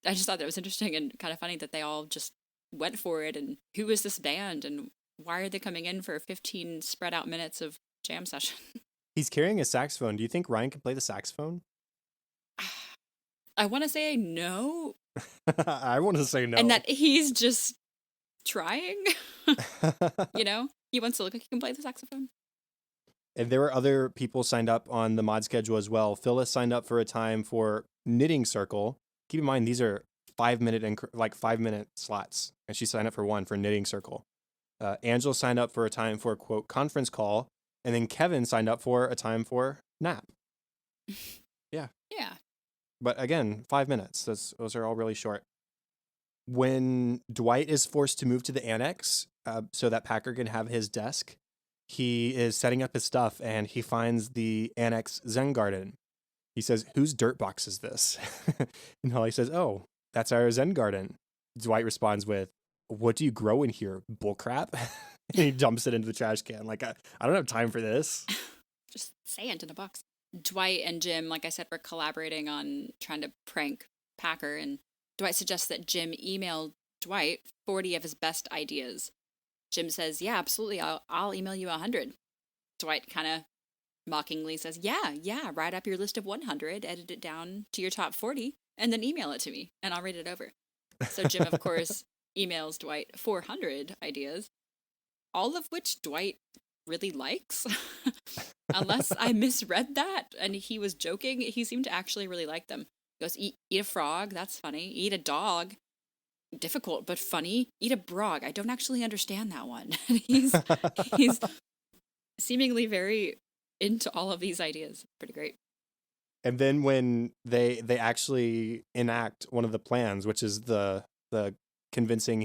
just thought that was interesting and kind of funny that they all just went for it. And who is this band? And why are they coming in for 15 spread out minutes of jam session? He's carrying a saxophone. Do you think Ryan can play the saxophone? I want to say no. I want to say no. And that he's just trying. He wants to look like he can play the saxophone. And there were other people signed up on the mod schedule as well. Phyllis signed up for a time for knitting circle. Keep in mind, these are 5-minute slots. And she signed up for one for knitting circle. Angela signed up for a time for, quote, conference call. And then Kevin signed up for a time for nap. Yeah. Yeah. But again, 5 minutes. Those are all really short. When Dwight is forced to move to the annex so that Packer can have his desk, he is setting up his stuff and he finds the annex Zen garden. He says, whose dirt box is this? And Holly says, oh, that's our Zen garden. Dwight responds with, what do you grow in here? Bullcrap? And he dumps it into the trash can. Like, I don't have time for this. Just sand in a box. Dwight and Jim, like I said, were collaborating on trying to prank Packer, and Dwight suggests that Jim email Dwight 40 of his best ideas. Jim says, yeah, absolutely, I'll email you 100. Dwight kind of mockingly says, yeah, write up your list of 100, edit it down to your top 40, and then email it to me, and I'll read it over. So Jim, of course, emails Dwight 400 ideas, all of which Dwight really likes. Unless I misread that and he was joking, he seemed to actually really like them. He goes, eat a frog, that's funny. Eat a dog, difficult but funny. Eat a brog, I don't actually understand that one. he's seemingly very into all of these ideas. Pretty great. And then when they actually enact one of the plans, which is the convincing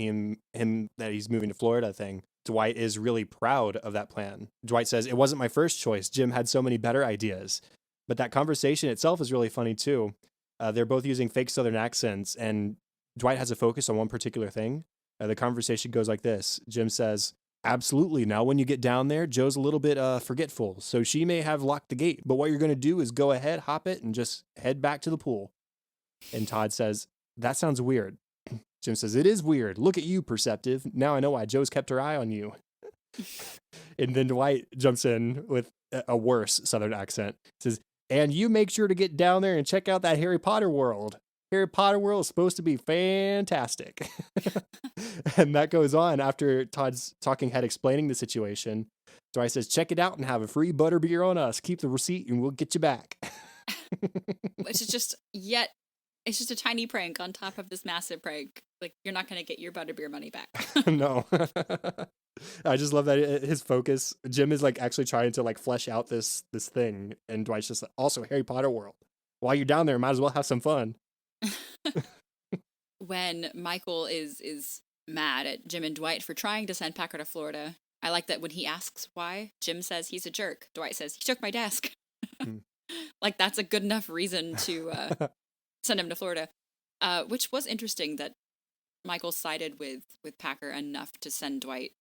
him that he's moving to Florida thing, Dwight is really proud of that plan. Dwight says, it wasn't my first choice. Jim had so many better ideas. But that conversation itself is really funny too. They're both using fake Southern accents, and Dwight has a focus on one particular thing. The conversation goes like this. Jim says, absolutely. Now, when you get down there, Joe's a little bit forgetful, so she may have locked the gate. But what you're going to do is go ahead, hop it, and just head back to the pool. And Todd says, that sounds weird. Jim says, it is weird. Look at you, perceptive. Now I know why Joe's kept her eye on you. And then Dwight jumps in with a worse Southern accent. Says, And you make sure to get down there and check out that Harry Potter world. Harry Potter world is supposed to be fantastic. And that goes on after Todd's talking head explaining the situation. Dwight says, check it out and have a free butterbeer on us. Keep the receipt and we'll get you back. Which is just yet, it's just a tiny prank on top of this massive prank. Like, you're not going to get your butterbeer money back. No. I just love that his focus. Jim is like actually trying to like flesh out this thing, and Dwight's just like, also Harry Potter world. While you're down there, might as well have some fun. When Michael is mad at Jim and Dwight for trying to send Packer to Florida, I like that when he asks why, Jim says he's a jerk. Dwight says, he took my desk. Like, that's a good enough reason to send him to Florida. Which was interesting that Michael sided with Packer enough to send Dwight,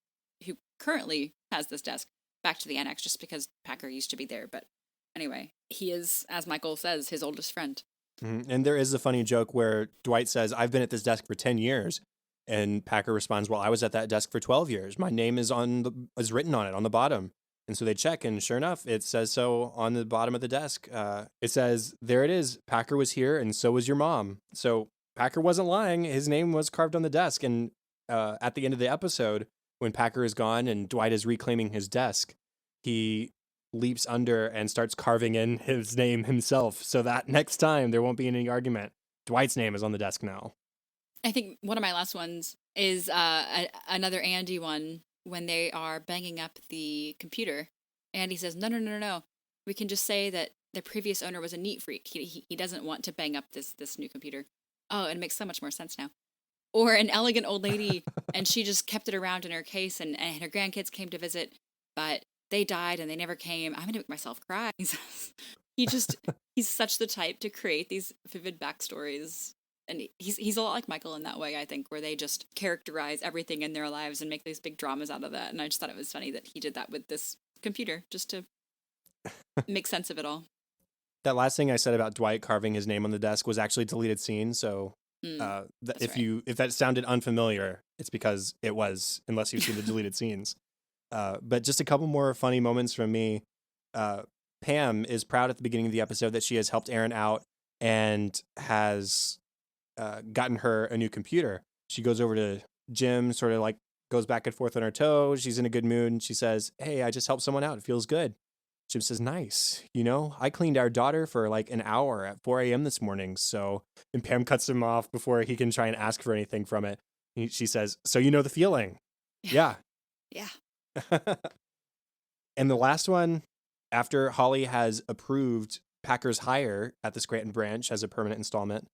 who currently has this desk, back to the annex just because Packer used to be there. But anyway, he is, as Michael says, his oldest friend. And there is a funny joke where Dwight says, I've been at this desk for 10 years. And Packer responds, well, I was at that desk for 12 years. My name is is written on it on the bottom. And so they check, and sure enough, it says so on the bottom of the desk. It says, there it is. Packer was here, and so was your mom. So Packer wasn't lying. His name was carved on the desk. And at the end of the episode, when Packer is gone and Dwight is reclaiming his desk, he leaps under and starts carving in his name himself, so that next time there won't be any argument. Dwight's name is on the desk now. I think one of my last ones is another Andy one when they are banging up the computer. Andy says, no. We can just say that the previous owner was a neat freak. He doesn't want to bang up this new computer. Oh, it makes so much more sense now. Or an elegant old lady, and she just kept it around in her case, and her grandkids came to visit, but they died and they never came. I'm going to make myself cry. He's such the type to create these vivid backstories. And he's a lot like Michael in that way, I think, where they just characterize everything in their lives and make these big dramas out of that. And I just thought it was funny that he did that with this computer, just to make sense of it all. That last thing I said about Dwight carving his name on the desk was actually deleted scene. So if that sounded unfamiliar, it's because it was, unless you've seen the deleted scenes. But just a couple more funny moments from me. Pam is proud at the beginning of the episode that she has helped Aaron out and has gotten her a new computer. She goes over to Jim, sort of like goes back and forth on her toes. She's in a good mood, and she says, hey, I just helped someone out. It feels good. Jim says, nice. You know, I cleaned our daughter for like an hour at 4 a.m. this morning. So, and Pam cuts him off before he can try and ask for anything from it. She says, so you know the feeling. Yeah. Yeah. And the last one, after Holly has approved Packer's hire at the Scranton branch as a permanent installment,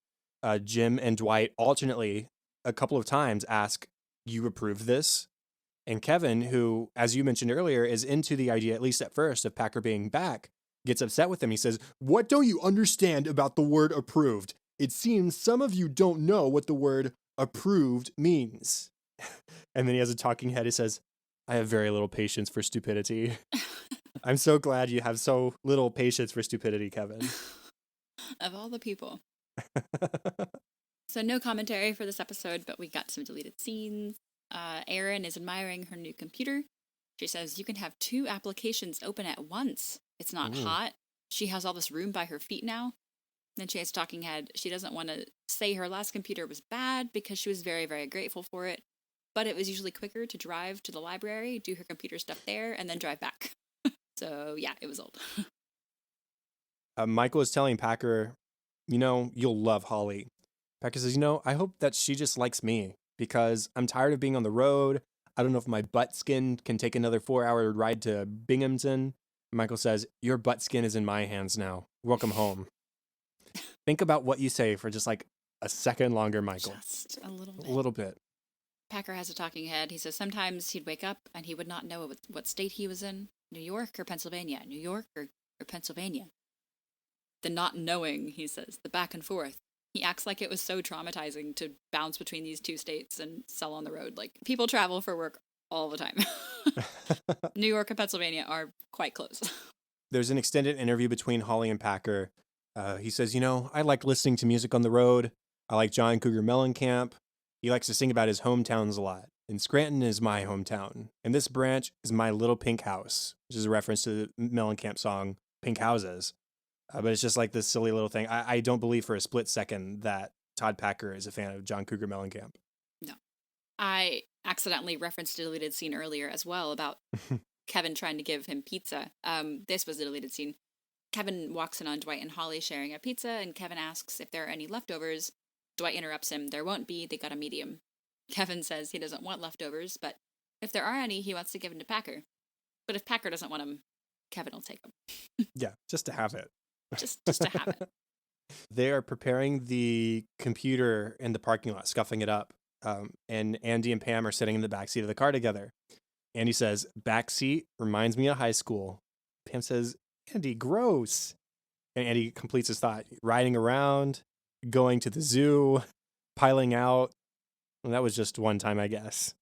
Jim and Dwight alternately a couple of times ask, you approve this? And Kevin, who, as you mentioned earlier, is into the idea, at least at first, of Packer being back, gets upset with him. He says, what don't you understand about the word approved? It seems some of you don't know what the word approved means. And then he has a talking head. He says, I have very little patience for stupidity. I'm so glad you have so little patience for stupidity, Kevin. Of all the people. So no commentary for this episode, but we got some deleted scenes. Erin is admiring her new computer. She says, you can have 2 applications open at once. It's not hot. She has all this room by her feet now. Then she has talking head. She doesn't want to say her last computer was bad because she was very, very grateful for it. But it was usually quicker to drive to the library, do her computer stuff there, and then drive back. So yeah, it was old. Michael is telling Packer, you know, you'll love Holly. Packer says, you know, I hope that she just likes me because I'm tired of being on the road. I don't know if my butt skin can take another 4-hour ride to Binghamton. Michael says, your butt skin is in my hands now. Welcome home. Think about what you say for just like a second longer, Michael. Just a little bit. A little bit. Packer has a talking head. He says sometimes he'd wake up and he would not know what state he was in. New York or Pennsylvania? New York or Pennsylvania? The not knowing, he says. The back and forth. He acts like it was so traumatizing to bounce between these 2 states and sell on the road. Like, people travel for work all the time. New York and Pennsylvania are quite close. There's an extended interview between Holly and Packer. He says, you know, I like listening to music on the road. I like John Cougar Mellencamp. He likes to sing about his hometowns a lot. And Scranton is my hometown. And this branch is my little pink house, which is a reference to the Mellencamp song, Pink Houses. But it's just like this silly little thing. I don't believe for a split second that Todd Packer is a fan of John Cougar Mellencamp. No. I accidentally referenced a deleted scene earlier as well about Kevin trying to give him pizza. This was a deleted scene. Kevin walks in on Dwight and Holly sharing a pizza, and Kevin asks if there are any leftovers. Dwight interrupts him. There won't be. They got a medium. Kevin says he doesn't want leftovers, but if there are any, he wants to give them to Packer. But if Packer doesn't want them, Kevin will take them. Yeah, just to have it. Just to have it. They are preparing the computer in the parking lot, scuffing it up. And Andy and Pam are sitting in the backseat of the car together. Andy says, "Backseat reminds me of high school." Pam says, "Andy, gross." And Andy completes his thought. Riding around, going to the zoo, piling out. Well, that was just one time, I guess.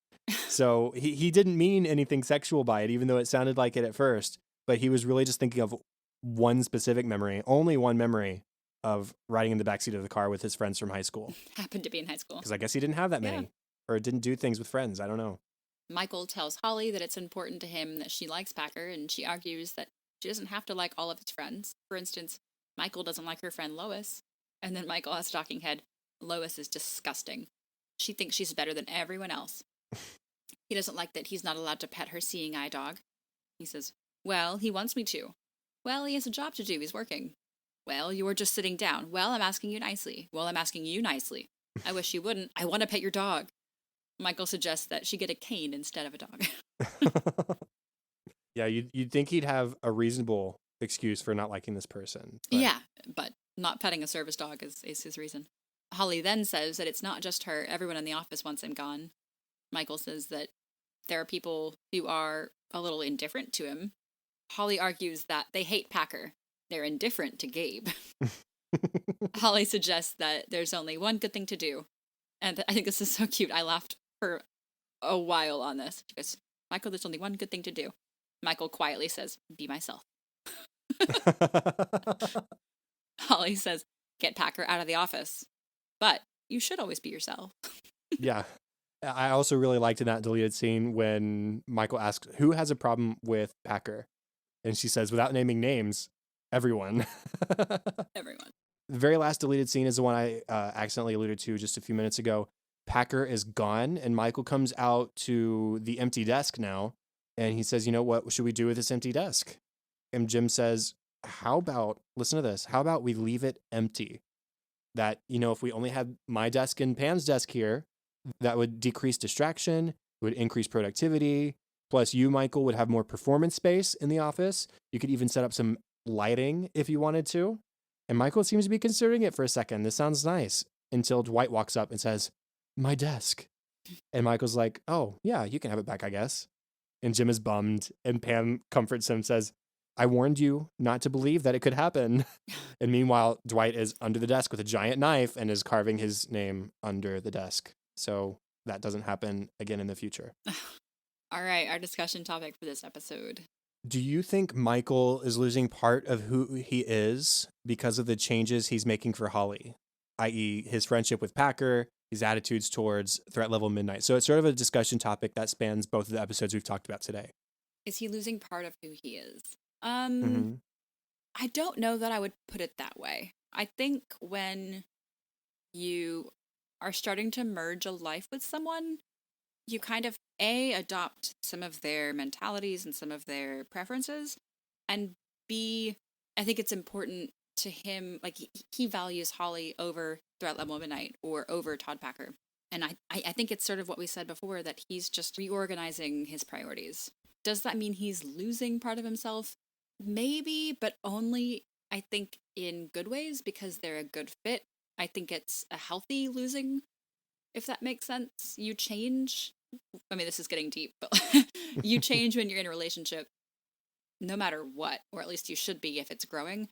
So he didn't mean anything sexual by it, even though it sounded like it at first. But he was really just thinking of one specific memory, only one memory of riding in the backseat of the car with his friends from high school. Happened to be in high school. Because I guess he didn't have that Yeah. many, or didn't do things with friends. I don't know. Michael tells Holly that it's important to him that she likes Packer, and she argues that she doesn't have to like all of his friends. For instance, Michael doesn't like her friend Lois, and then Michael has a talking head. Lois is disgusting. She thinks she's better than everyone else. He doesn't like that he's not allowed to pet her seeing eye dog. He says, "Well, he wants me to." "Well, he has a job to do. He's working." "Well, you were just sitting down." "Well, I'm asking you nicely." "Well, I'm asking you nicely." "I wish you wouldn't. I want to pet your dog." Michael suggests that she get a cane instead of a dog. Yeah, you'd think he'd have a reasonable excuse for not liking this person. But... Yeah, but not petting a service dog is his reason. Holly then says that it's not just her. Everyone in the office wants him gone. Michael says that there are people who are a little indifferent to him. Holly argues that they hate Packer. They're indifferent to Gabe. Holly suggests that there's only one good thing to do. And I think this is so cute. I laughed for a while on this. She goes, "Michael, there's only one good thing to do." Michael quietly says, "Be myself." Holly says, "Get Packer out of the office. But you should always be yourself." Yeah. I also really liked in that deleted scene when Michael asks, "Who has a problem with Packer?" And she says, without naming names, everyone. Everyone. The very last deleted scene is the one I accidentally alluded to just a few minutes ago. Packer is gone, and Michael comes out to the empty desk now, and he says, "You know, what should we do with this empty desk?" And Jim says, listen to this, how about we leave it empty? That, if we only had my desk and Pam's desk here, that would decrease distraction, it would increase productivity. Plus, you, Michael, would have more performance space in the office. You could even set up some lighting if you wanted to. And Michael seems to be considering it for a second. This sounds nice. Until Dwight walks up and says, "My desk." And Michael's like, "Oh, yeah, you can have it back, I guess." And Jim is bummed. And Pam comforts him and says, "I warned you not to believe that it could happen." And meanwhile, Dwight is under the desk with a giant knife and is carving his name under the desk. So that doesn't happen again in the future. All right, our discussion topic for this episode. Do you think Michael is losing part of who he is because of the changes he's making for Holly, i.e. his friendship with Packer, his attitudes towards Threat Level Midnight? So it's sort of a discussion topic that spans both of the episodes we've talked about today. Is he losing part of who he is? Mm-hmm. I don't know that I would put it that way. I think when you are starting to merge a life with someone, you kind of adopt some of their mentalities and some of their preferences, and B, I think it's important to him, like he values Holly over Threat Level Midnight or over Todd Packer. And I think it's sort of what we said before, that he's just reorganizing his priorities. Does that mean he's losing part of himself? Maybe, but only, I think, in good ways, because they're a good fit. I think it's a healthy losing, if that makes sense. You change. I mean, this is getting deep, but you change when you're in a relationship, no matter what, or at least you should be if it's growing.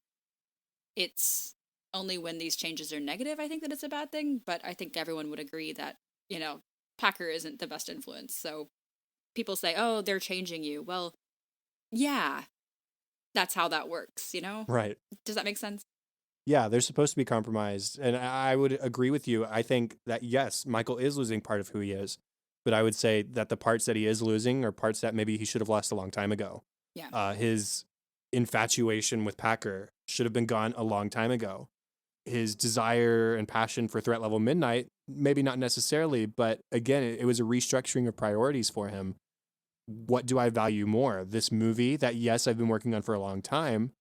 It's only when these changes are negative, I think, that it's a bad thing, but I think everyone would agree that, Packer isn't the best influence. So people say, "Oh, they're changing you." Well, yeah, that's how that works, Right. Does that make sense? Yeah, they're supposed to be compromised. And I would agree with you. I think that, yes, Michael is losing part of who he is. But I would say that the parts that he is losing are parts that maybe he should have lost a long time ago. Yeah. His infatuation with Packer should have been gone a long time ago. His desire and passion for Threat Level Midnight, maybe not necessarily, but again, it was a restructuring of priorities for him. What do I value more? This movie that, yes, I've been working on for a long time,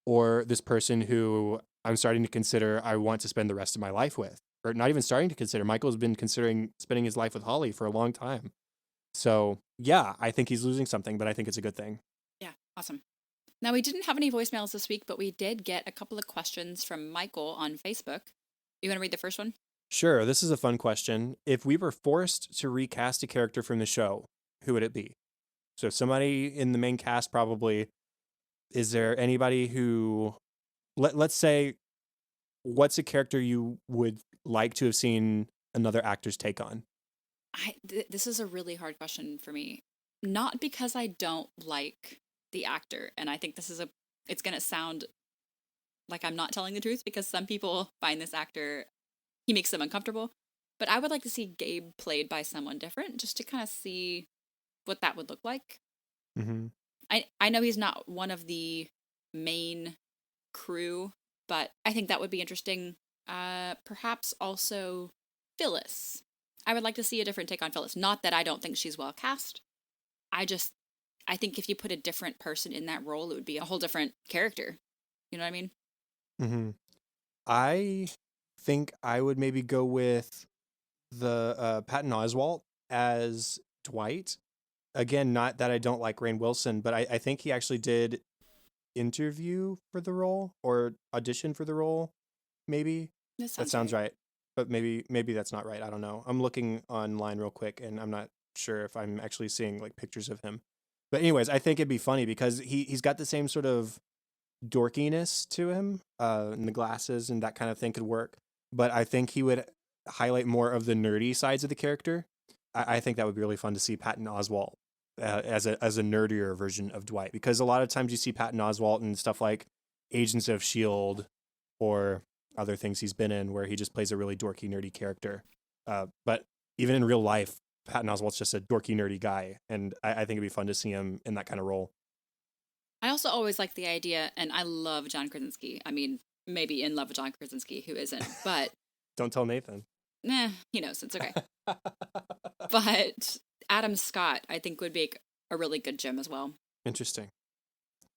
or this person who I'm starting to consider I want to spend the rest of my life with? Or not even starting to consider. Michael's been considering spending his life with Holly for a long time. So, yeah, I think he's losing something, but I think it's a good thing. Yeah, awesome. Now, we didn't have any voicemails this week, but we did get a couple of questions from Michael on Facebook. You want to read the first one? Sure, this is a fun question. If we were forced to recast a character from the show, who would it be? So, somebody in the main cast, probably. Is there anybody who, let's say, what's a character you would like to have seen another actor's take on? This is a really hard question for me. Not because I don't like the actor, and I think it's going to sound like I'm not telling the truth because some people find this actor, he makes them uncomfortable. But I would like to see Gabe played by someone different just to kind of see what that would look like. Mm-hmm. I know he's not one of the main crew, but I think that would be interesting. Perhaps also Phyllis. I would like to see a different take on Phyllis. Not that I don't think she's well cast. I think if you put a different person in that role, it would be a whole different character. You know what I mean? Mm-hmm. I think I would maybe go with the Patton Oswalt as Dwight. Again, not that I don't like Rainn Wilson, but I think he actually did interview for the role or audition for the role. Maybe That that sounds sounds right. right, but maybe that's not right. I don't know. I'm looking online real quick, and I'm not sure if I'm actually seeing like pictures of him. But anyways, I think it'd be funny because he's got the same sort of dorkiness to him, and the glasses and that kind of thing could work. But I think he would highlight more of the nerdy sides of the character. I think that would be really fun to see Patton Oswalt as a nerdier version of Dwight, because a lot of times you see Patton Oswalt in stuff like Agents of Shield or other things he's been in where he just plays a really dorky, nerdy character. But even in real life, Patton Oswalt's just a dorky, nerdy guy, and I think it'd be fun to see him in that kind of role. I also always like the idea, and I love John Krasinski. I mean, maybe in love with John Krasinski, who isn't? But Don't tell Nathan. he knows. It's okay. But Adam Scott, I think, would be a really good Jim as well. Interesting.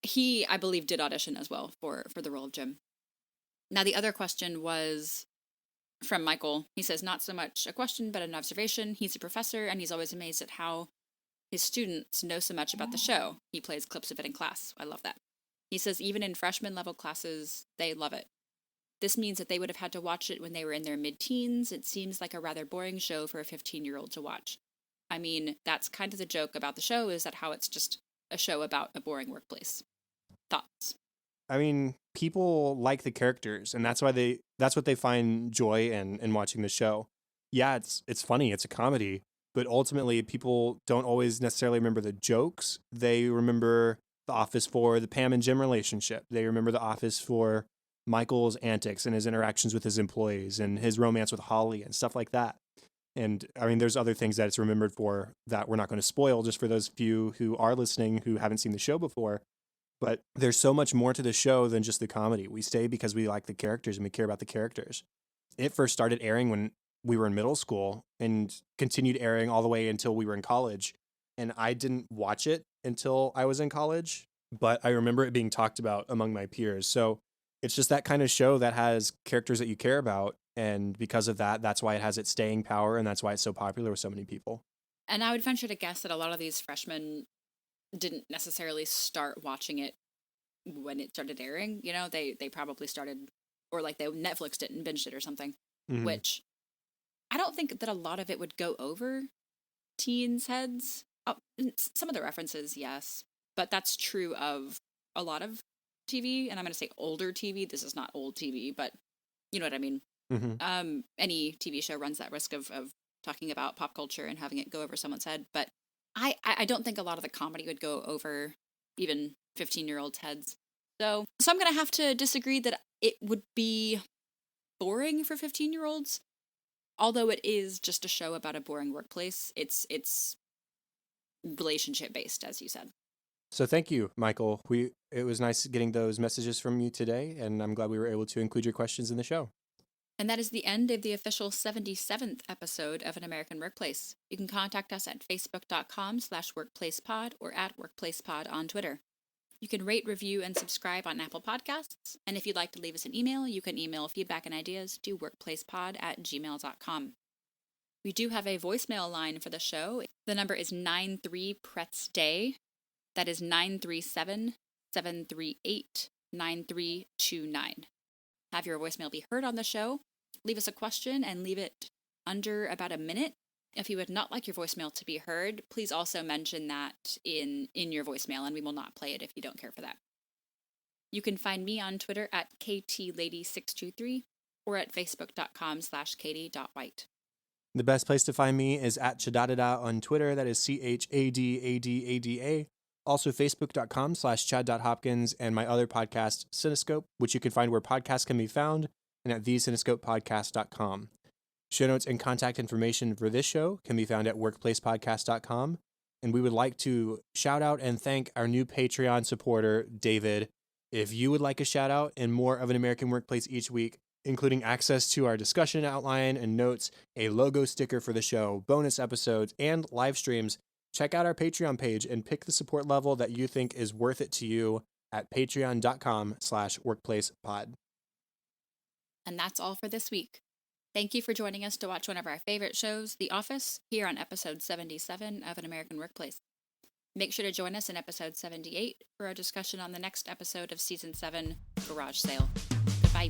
He, I believe, did audition as well for the role of Jim. Now, the other question was from Michael. He says, not so much a question, but an observation. He's a professor, and he's always amazed at how his students know so much about the show. He plays clips of it in class. I love that. He says, even in freshman level classes, they love it. This means that they would have had to watch it when they were in their mid-teens. It seems like a rather boring show for a 15-year-old to watch. I mean, that's kind of the joke about the show, is that how it's just a show about a boring workplace. Thoughts? I mean, people like the characters, and that's what they find joy in watching the show. Yeah, it's funny, it's a comedy, but ultimately people don't always necessarily remember the jokes. They remember The Office for the Pam and Jim relationship. They remember The Office for Michael's antics and his interactions with his employees and his romance with Holly and stuff like that. And I mean, there's other things that it's remembered for that we're not going to spoil just for those few who are listening who haven't seen the show before. But there's so much more to the show than just the comedy. We stay because we like the characters and we care about the characters. It first started airing when we were in middle school and continued airing all the way until we were in college. And I didn't watch it until I was in college, but I remember it being talked about among my peers. So it's just that kind of show that has characters that you care about. And because of that, that's why it has its staying power. And that's why it's so popular with so many people. And I would venture to guess that a lot of these freshmen didn't necessarily start watching it when it started airing. You know, they probably started, or like they Netflixed it and binged it or something, Mm-hmm. which I don't think that a lot of it would go over teens' heads. Oh, some of the references, yes, but that's true of a lot of TV, and I'm going to say older TV. This is not old TV, but you know what I mean. Mm-hmm. Any TV show runs that risk of talking about pop culture and having it go over someone's head, but I don't think a lot of the comedy would go over even 15-year-olds' heads. So I'm going to have to disagree that it would be boring for 15-year-olds. Although it is just a show about a boring workplace, it's relationship based, as you said. So thank you, Michael. It was nice getting those messages from you today, and I'm glad we were able to include your questions in the show. And that is the end of the official 77th episode of An American Workplace. You can contact us at facebook.com/workplacepod or at workplacepod on Twitter. You can rate, review, and subscribe on Apple Podcasts. And if you'd like to leave us an email, you can email feedback and ideas to workplacepod@gmail.com. We do have a voicemail line for the show. The number is 93PRETS-DAY. That is 937-738-9329. Have your voicemail be heard on the show. Leave us a question and leave it under about a minute. If you would not like your voicemail to be heard, please also mention that in your voicemail, and we will not play it if you don't care for that. You can find me on Twitter at KTLady623 or at facebook.com/katie.white. The best place to find me is at Chadadada on Twitter. That is CHADADADA. Also, facebook.com/chad.hopkins and my other podcast, Cinescope, which you can find where podcasts can be found, and at thecinescopepodcast.com. Show notes and contact information for this show can be found at workplacepodcast.com. And we would like to shout out and thank our new Patreon supporter, David. If you would like a shout out and more of An American Workplace each week, including access to our discussion outline and notes, a logo sticker for the show, bonus episodes, and live streams, check out our Patreon page and pick the support level that you think is worth it to you at patreon.com/workplacepod. And that's all for this week. Thank you for joining us to watch one of our favorite shows, The Office, here on episode 77 of An American Workplace. Make sure to join us in episode 78 for our discussion on the next episode of season 7, Garage Sale. Goodbye.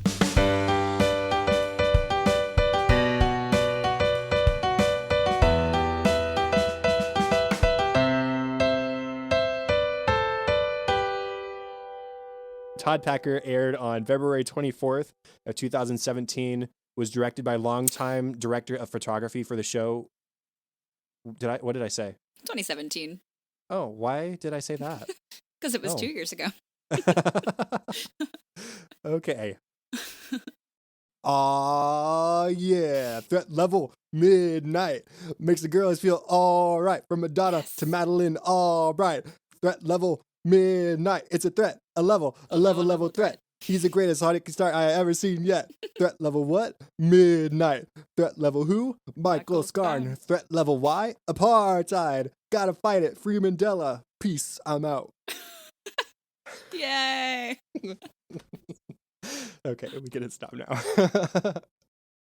Todd Packer aired on February 24th of 2017, was directed by longtime director of photography for the show. What did I say? 2017. Oh, why did I say that? Because it was 2 years ago. Okay. Aw, yeah. Threat level midnight. Makes the girls feel all right. From Madonna to Madeline, all right. Threat level midnight. It's a threat. A level threat. He's the greatest hardcore star I ever seen yet. Threat level what? Midnight. Threat level who? Michael Scarn. Threat level why? Apartheid. Gotta fight it. Free Mandela. Peace. I'm out. Yay. Okay, we can stop now.